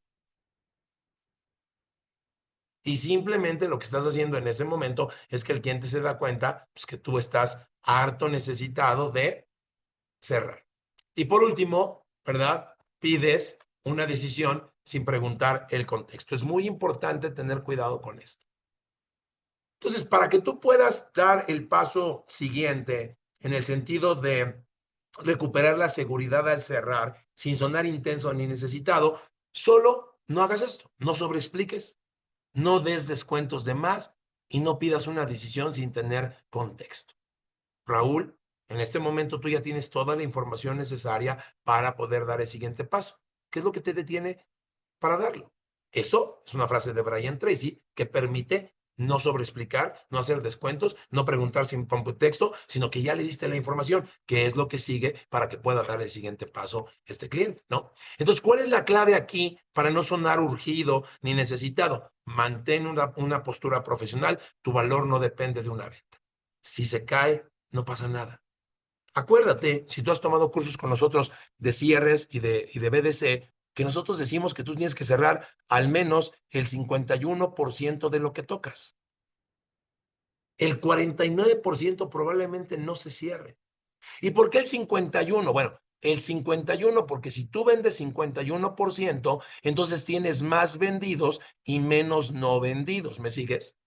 Speaker 1: Y simplemente lo que estás haciendo en ese momento es que el cliente se da cuenta pues, que tú estás harto necesitado de cerrar. Y por último, ¿verdad? Pides una decisión sin preguntar el contexto. Es muy importante tener cuidado con esto. Entonces, para que tú puedas dar el paso siguiente en el sentido de recuperar la seguridad al cerrar, sin sonar intenso ni necesitado, solo no hagas esto, no sobreexpliques, no des descuentos de más y no pidas una decisión sin tener contexto. Raúl, en este momento tú ya tienes toda la información necesaria para poder dar el siguiente paso. ¿Qué es lo que te detiene para darlo? Eso es una frase de Brian Tracy que permite no sobreexplicar, no hacer descuentos, no preguntar sin contexto, sino que ya le diste la información, que es lo que sigue para que pueda dar el siguiente paso este cliente, ¿no? Entonces, ¿cuál es la clave aquí para no sonar urgido ni necesitado? Mantén una postura profesional, tu valor no depende de una venta. Si se cae, no pasa nada. Acuérdate, si tú has tomado cursos con nosotros de cierres y de BDC, que nosotros decimos que tú tienes que cerrar al menos el 51% de lo que tocas. El 49% probablemente no se cierre. ¿Y por qué el 51%? Bueno, el 51% porque si tú vendes 51%, entonces tienes más vendidos y menos no vendidos. ¿Me sigues?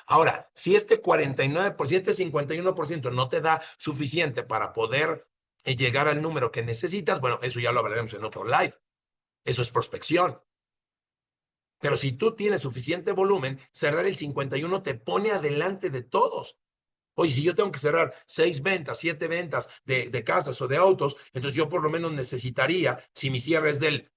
Speaker 1: Ahora, si este 49%, este 51% no te da suficiente para poder llegar al número que necesitas, bueno, eso ya lo hablaremos en otro live. Eso es prospección. Pero si tú tienes suficiente volumen, cerrar el 51 te pone adelante de todos. Oye, si yo tengo que cerrar 6 ventas, 7 ventas de casas o de autos, entonces yo por lo menos necesitaría, si mi cierre es del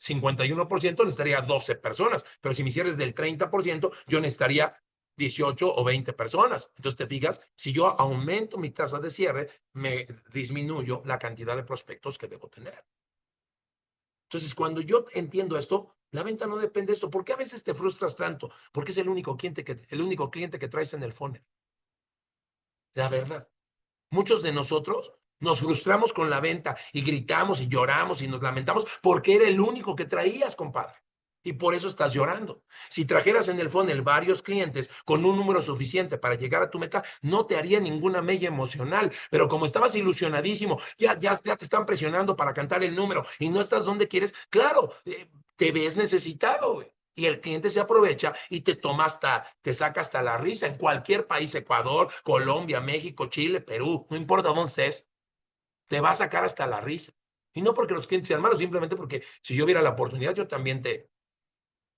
Speaker 1: 51%, necesitaría 12 personas, pero si mi cierre es del 30%, yo necesitaría 18 o 20 personas. Entonces, te fijas, si yo aumento mi tasa de cierre, me disminuyo la cantidad de prospectos que debo tener. Entonces, cuando yo entiendo esto, la venta no depende de esto. ¿Por qué a veces te frustras tanto? Porque es el único cliente que traes en el funnel. La verdad. Muchos de nosotros nos frustramos con la venta y gritamos y lloramos y nos lamentamos porque era el único que traías, compadre. Y por eso estás llorando. Si trajeras en el funnel varios clientes con un número suficiente para llegar a tu meta, no te haría ninguna mella emocional. Pero como estabas ilusionadísimo, ya te están presionando para cantar el número y no estás donde quieres, claro, te ves necesitado, güey. Y el cliente se aprovecha y te saca hasta la risa en cualquier país, Ecuador, Colombia, México, Chile, Perú, no importa dónde estés, te va a sacar hasta la risa. Y no porque los clientes sean malos, simplemente porque si yo viera la oportunidad, yo también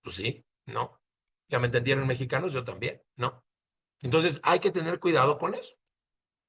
Speaker 1: pues sí, no. Ya me entendieron mexicanos, yo también, ¿no? Entonces hay que tener cuidado con eso.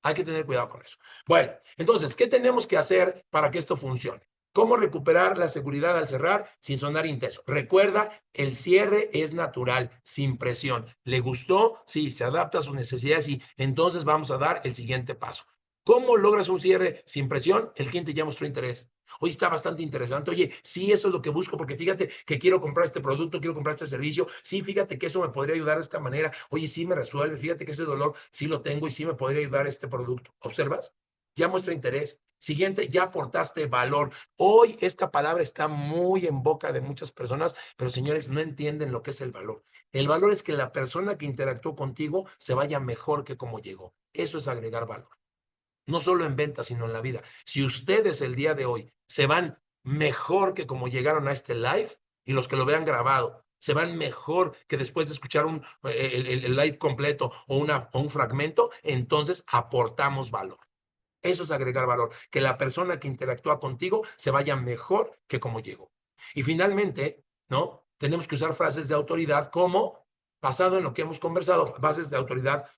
Speaker 1: Hay que tener cuidado con eso. Bueno, entonces, ¿qué tenemos que hacer para que esto funcione? ¿Cómo recuperar la seguridad al cerrar sin sonar intenso? Recuerda, el cierre es natural, sin presión. ¿Le gustó? Sí, se adapta a sus necesidades, sí. Entonces vamos a dar el siguiente paso. ¿Cómo logras un cierre sin presión? El cliente ya mostró interés. Hoy está bastante interesante. Oye, sí, eso es lo que busco, porque fíjate que quiero comprar este producto, quiero comprar este servicio. Sí, fíjate que eso me podría ayudar de esta manera. Oye, sí me resuelve. Fíjate que ese dolor sí lo tengo y sí me podría ayudar este producto. ¿Observas? Ya muestra interés. Siguiente, ya aportaste valor. Hoy esta palabra está muy en boca de muchas personas, pero señores, no entienden lo que es el valor. El valor es que la persona que interactuó contigo se vaya mejor que como llegó. Eso es agregar valor. No solo en ventas, sino en la vida. Si ustedes el día de hoy se van mejor que como llegaron a este live, y los que lo vean grabado se van mejor que después de escuchar el live completo o un fragmento, entonces aportamos valor. Eso es agregar valor, que la persona que interactúa contigo se vaya mejor que como llegó. Y finalmente, ¿no? Tenemos que usar frases de autoridad como, basado en lo que hemos conversado, bases de autoridad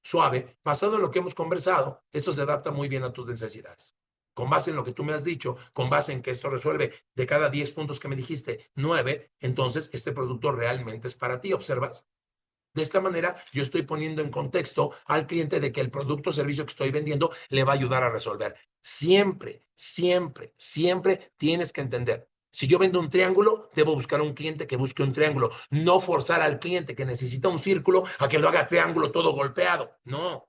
Speaker 1: suave, basado en lo que hemos conversado, esto se adapta muy bien a tus necesidades. con base en lo que tú me has dicho, con base en que esto resuelve de cada 10 puntos que me dijiste, 9, entonces este producto realmente es para ti, ¿observas? De esta manera, yo estoy poniendo en contexto al cliente de que el producto o servicio que estoy vendiendo le va a ayudar a resolver. Siempre, siempre, siempre tienes que entender. Si yo vendo un triángulo, debo buscar un cliente que busque un triángulo, no forzar al cliente que necesita un círculo a que lo haga triángulo todo golpeado. No.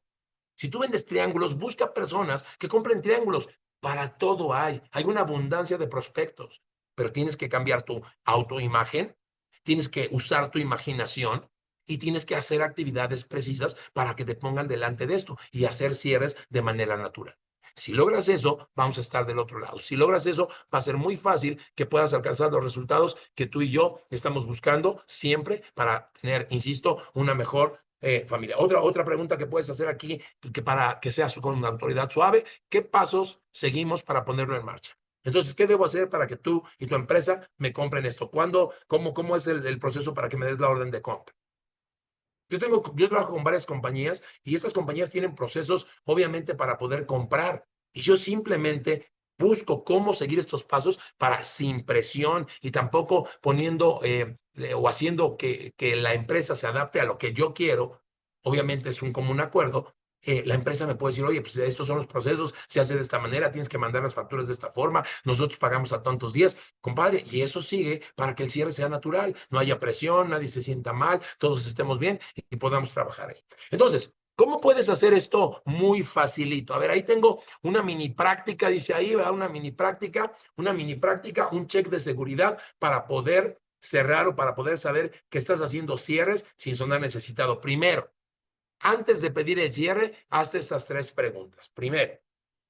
Speaker 1: Si tú vendes triángulos, busca personas que compren triángulos. Para todo hay una abundancia de prospectos, pero tienes que cambiar tu autoimagen, tienes que usar tu imaginación y tienes que hacer actividades precisas para que te pongan delante de esto y hacer cierres de manera natural. Si logras eso, vamos a estar del otro lado. Si logras eso, va a ser muy fácil que puedas alcanzar los resultados que tú y yo estamos buscando siempre para tener, insisto, una mejor familia. Otra pregunta que puedes hacer aquí, que para que sea con una autoridad suave, ¿qué pasos seguimos para ponerlo en marcha? Entonces, ¿qué debo hacer para que tú y tu empresa me compren esto? ¿Cómo es el proceso para que me des la orden de compra? Yo trabajo con varias compañías y estas compañías tienen procesos, obviamente, para poder comprar. Y yo simplemente busco cómo seguir estos pasos para sin presión y tampoco poniendo o haciendo que la empresa se adapte a lo que yo quiero. Obviamente es un común acuerdo. La empresa me puede decir, oye, pues estos son los procesos, se hace de esta manera, tienes que mandar las facturas de esta forma, nosotros pagamos a tantos días, compadre, y eso sigue para que el cierre sea natural, no haya presión, nadie se sienta mal, todos estemos bien y podamos trabajar ahí. Entonces, ¿cómo puedes hacer esto muy facilito? A ver, ahí tengo una mini práctica, dice ahí, ¿verdad? Una mini práctica, un check de seguridad para poder cerrar o para poder saber que estás haciendo cierres sin sonar necesitado. Primero, antes de pedir el cierre, haz estas 3 preguntas. Primero,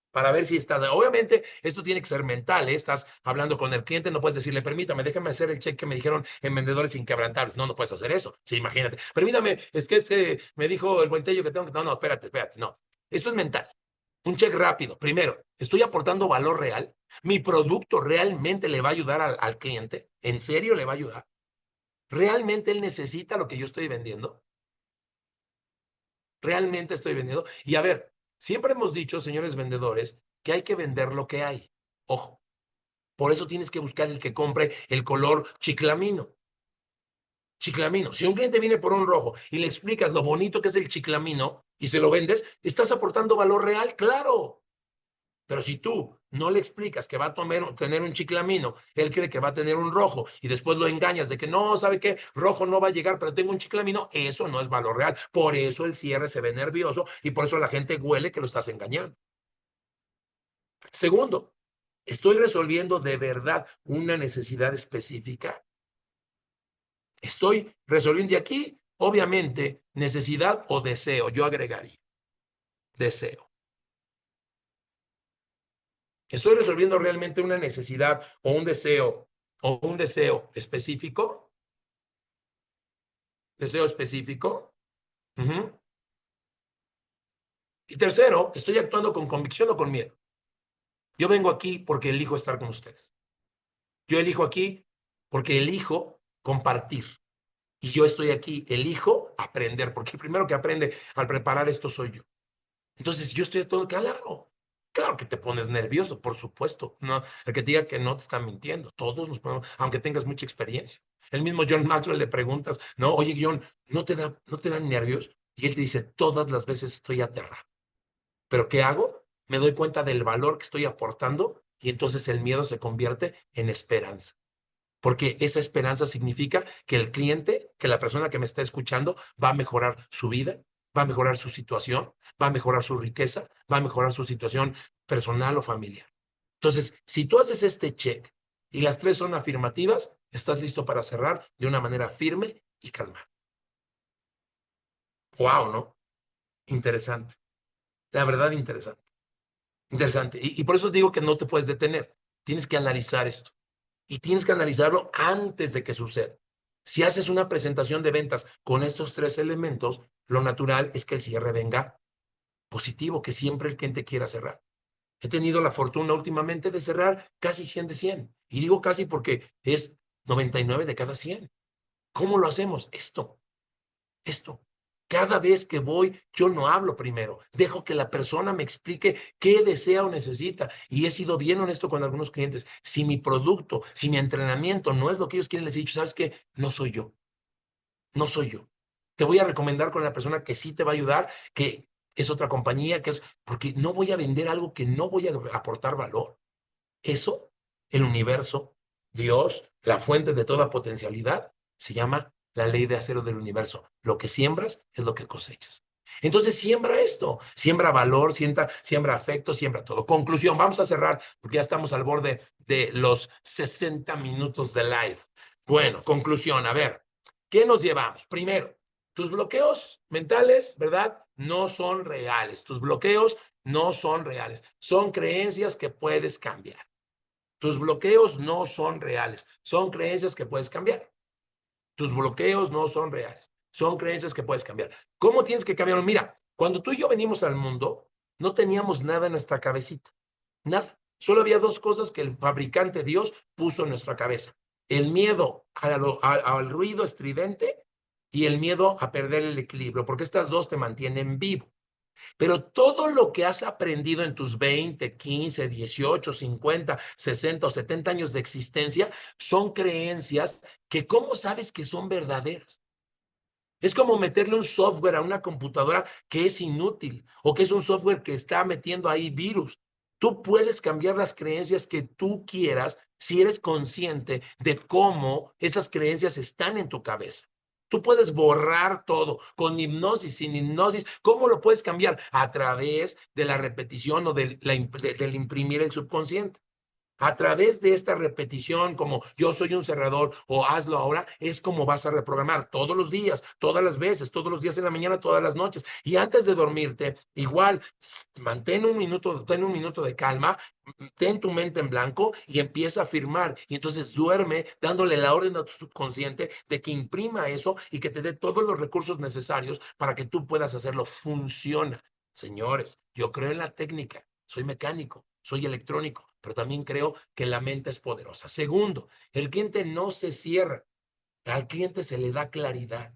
Speaker 1: para ver si estás, obviamente esto tiene que ser mental, ¿eh? Estás hablando con el cliente, no puedes decirle, permítame, déjame hacer el check que me dijeron en Vendedores Inquebrantables. No, no puedes hacer eso. Sí, imagínate. Permítame, es que me dijo el buentello que tengo que, no, espérate, no. Esto es mental. Un check rápido. Primero, ¿estoy aportando valor real? ¿Mi producto realmente le va a ayudar al cliente? ¿En serio le va a ayudar? ¿Realmente él necesita lo que yo estoy vendiendo? ¿Realmente estoy vendiendo? Y a ver, siempre hemos dicho, señores vendedores, que hay que vender lo que hay. Ojo, por eso tienes que buscar el que compre el color chiclamino. Chiclamino. Si un cliente viene por un rojo y le explicas lo bonito que es el chiclamino y se lo vendes, estás aportando valor real, claro. Pero si tú no le explicas que va a tener un chiclamino, él cree que va a tener un rojo y después lo engañas de que no, ¿sabe qué? Rojo no va a llegar, pero tengo un chiclamino, eso no es valor real. Por eso el cierre se ve nervioso y por eso la gente huele que lo estás engañando. Segundo, ¿estoy resolviendo de verdad una necesidad específica? Estoy resolviendo, y aquí, obviamente, necesidad o deseo, yo agregaría deseo. ¿Estoy resolviendo realmente una necesidad o un deseo específico? ¿Deseo específico? Uh-huh. Y tercero, ¿estoy actuando con convicción o con miedo? Yo vengo aquí porque elijo estar con ustedes. Yo elijo aquí porque elijo compartir. Y yo estoy aquí, elijo aprender, porque el primero que aprende al preparar esto soy yo. Entonces, yo estoy a todo claro. Claro que te pones nervioso, por supuesto. No, el que te diga que no te está mintiendo. Todos nos ponemos, aunque tengas mucha experiencia. El mismo John Maxwell le preguntas, no, oye, John, ¿no te dan nervios? Y él te dice, todas las veces estoy aterrado. ¿Pero qué hago? Me doy cuenta del valor que estoy aportando y entonces el miedo se convierte en esperanza. Porque esa esperanza significa que el cliente, que la persona que me está escuchando, va a mejorar su vida, va a mejorar su situación, va a mejorar su riqueza, va a mejorar su situación personal o familiar. Entonces, si tú haces este check y las 3 son afirmativas, estás listo para cerrar de una manera firme y calmada. Wow, ¿no? Interesante. La verdad, interesante. Interesante. Y por eso digo que no te puedes detener. Tienes que analizar esto. Y tienes que analizarlo antes de que suceda. Si haces una presentación de ventas con estos 3 elementos, lo natural es que el cierre venga positivo, que siempre el cliente quiera cerrar. He tenido la fortuna últimamente de cerrar casi 100 de 100. Y digo casi porque es 99 de cada 100. ¿Cómo lo hacemos? Esto. Cada vez que voy, yo no hablo primero. Dejo que la persona me explique qué desea o necesita. Y he sido bien honesto con algunos clientes. Si mi producto, si mi entrenamiento no es lo que ellos quieren, les he dicho, ¿sabes qué? No soy yo. No soy yo. Te voy a recomendar con la persona que sí te va a ayudar, que es otra compañía, porque no voy a vender algo que no voy a aportar valor. Eso, el universo, Dios, la fuente de toda potencialidad, se llama la ley de acero del universo. Lo que siembras es lo que cosechas. Entonces siembra esto, siembra valor, siembra afecto, siembra todo. Conclusión, vamos a cerrar porque ya estamos al borde de los 60 minutos de live. Bueno, conclusión, a ver, ¿qué nos llevamos? Primero, tus bloqueos mentales, ¿verdad? No son reales. Tus bloqueos no son reales. Son creencias que puedes cambiar. Tus bloqueos no son reales, son creencias que puedes cambiar. Tus bloqueos no son reales, son creencias que puedes cambiar. ¿Cómo tienes que cambiarlo? Mira, cuando tú y yo venimos al mundo, no teníamos nada en nuestra cabecita, nada. Solo había dos cosas que el fabricante Dios puso en nuestra cabeza. El miedo al ruido estridente y el miedo a perder el equilibrio, porque estas dos te mantienen vivo. Pero todo lo que has aprendido en tus 20, 15, 18, 50, 60 o 70 años de existencia son creencias que ¿cómo sabes que son verdaderas? Es como meterle un software a una computadora que es inútil o que es un software que está metiendo ahí virus. Tú puedes cambiar las creencias que tú quieras si eres consciente de cómo esas creencias están en tu cabeza. Tú puedes borrar todo con hipnosis, sin hipnosis. ¿Cómo lo puedes cambiar? A través de la repetición o del imprimir el subconsciente. A través de esta repetición, como yo soy un cerrador o hazlo ahora, es como vas a reprogramar todos los días, todas las veces, todos los días en la mañana, todas las noches. Y antes de dormirte, igual, ten un minuto de calma, ten tu mente en blanco y empieza a firmar. Y entonces duerme dándole la orden a tu subconsciente de que imprima eso y que te dé todos los recursos necesarios para que tú puedas hacerlo. Funciona. Señores, yo creo en la técnica, soy mecánico, soy electrónico, pero también creo que la mente es poderosa. Segundo, el cliente no se cierra, al cliente se le da claridad.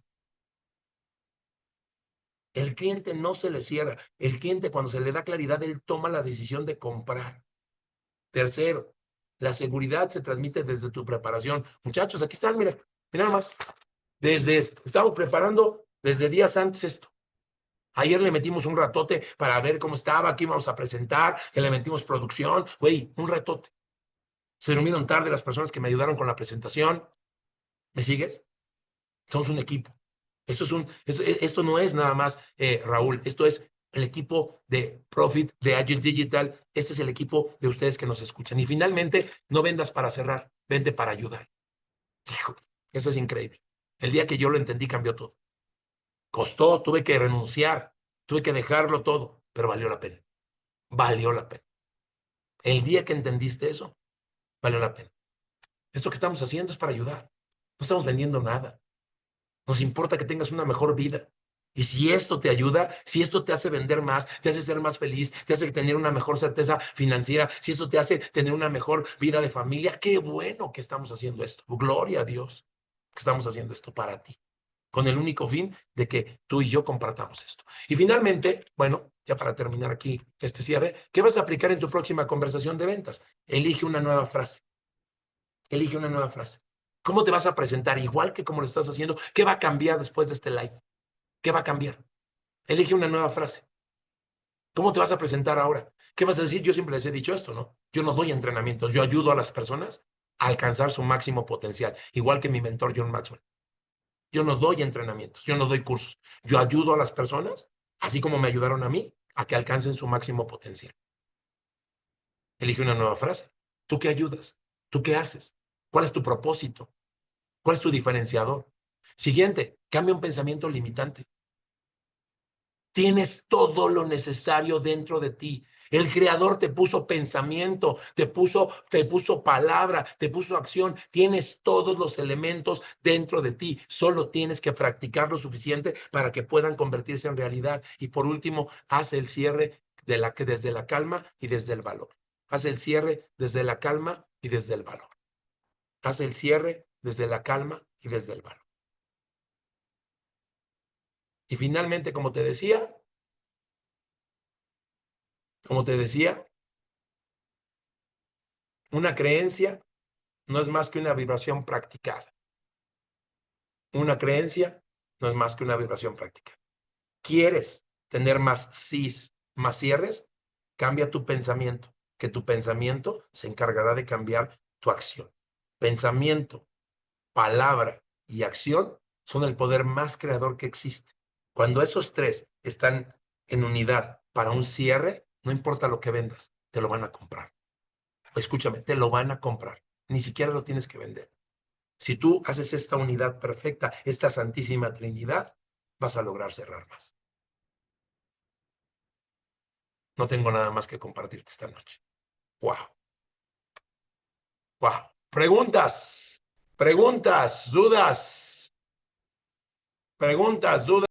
Speaker 1: El cliente no se le cierra, el cliente cuando se le da claridad, él toma la decisión de comprar. Tercero, la seguridad se transmite desde tu preparación. Muchachos, aquí están, mira, mira más. Desde esto, estamos preparando desde días antes esto. Ayer le metimos un ratote para ver cómo estaba, aquí vamos a presentar, que le metimos producción, güey, un ratote. Se durmieron tarde las personas que me ayudaron con la presentación. ¿Me sigues? Somos un equipo. Esto no es nada más Raúl, esto es el equipo de Profit, de Agile Digital. Este es el equipo de ustedes que nos escuchan. Y finalmente, no vendas para cerrar, vende para ayudar. Hijo, eso es increíble. El día que yo lo entendí, cambió todo. Costó, tuve que renunciar, tuve que dejarlo todo, pero valió la pena. Valió la pena. El día que entendiste eso, valió la pena. Esto que estamos haciendo es para ayudar. No estamos vendiendo nada. Nos importa que tengas una mejor vida. Y si esto te ayuda, si esto te hace vender más, te hace ser más feliz, te hace tener una mejor certeza financiera, si esto te hace tener una mejor vida de familia, qué bueno que estamos haciendo esto. Gloria a Dios que estamos haciendo esto para ti, con el único fin de que tú y yo compartamos esto. Y finalmente, bueno, ya para terminar aquí este cierre, ¿qué vas a aplicar en tu próxima conversación de ventas? Elige una nueva frase. Elige una nueva frase. ¿Cómo te vas a presentar? Igual que como lo estás haciendo. ¿Qué va a cambiar después de este live? ¿Qué va a cambiar? Elige una nueva frase. ¿Cómo te vas a presentar ahora? ¿Qué vas a decir? Yo siempre les he dicho esto, ¿no? Yo no doy entrenamientos, yo ayudo a las personas a alcanzar su máximo potencial, igual que mi mentor John Maxwell. Yo no doy entrenamientos, yo no doy cursos. Yo ayudo a las personas, así como me ayudaron a mí, a que alcancen su máximo potencial. Elige una nueva frase. ¿Tú qué ayudas? ¿Tú qué haces? ¿Cuál es tu propósito? ¿Cuál es tu diferenciador? Siguiente, cambia un pensamiento limitante. Tienes todo lo necesario dentro de ti. El creador te puso pensamiento, te puso palabra, te puso acción. Tienes todos los elementos dentro de ti. Solo tienes que practicar lo suficiente para que puedan convertirse en realidad. Y por último, haz el cierre desde la calma y desde el valor. Haz el cierre desde la calma y desde el valor. Haz el cierre desde la calma y desde el valor. Y finalmente, como te decía, una creencia no es más que una vibración practicada. Una creencia no es más que una vibración practicada. ¿Quieres tener más sís, más cierres? Cambia tu pensamiento, que tu pensamiento se encargará de cambiar tu acción. Pensamiento, palabra y acción son el poder más creador que existe. Cuando esos tres están en unidad para un cierre, no importa lo que vendas, te lo van a comprar. Escúchame, te lo van a comprar. Ni siquiera lo tienes que vender. Si tú haces esta unidad perfecta, esta santísima Trinidad, vas a lograr cerrar más. No tengo nada más que compartirte esta noche. Wow. Wow. Preguntas, dudas, dudas.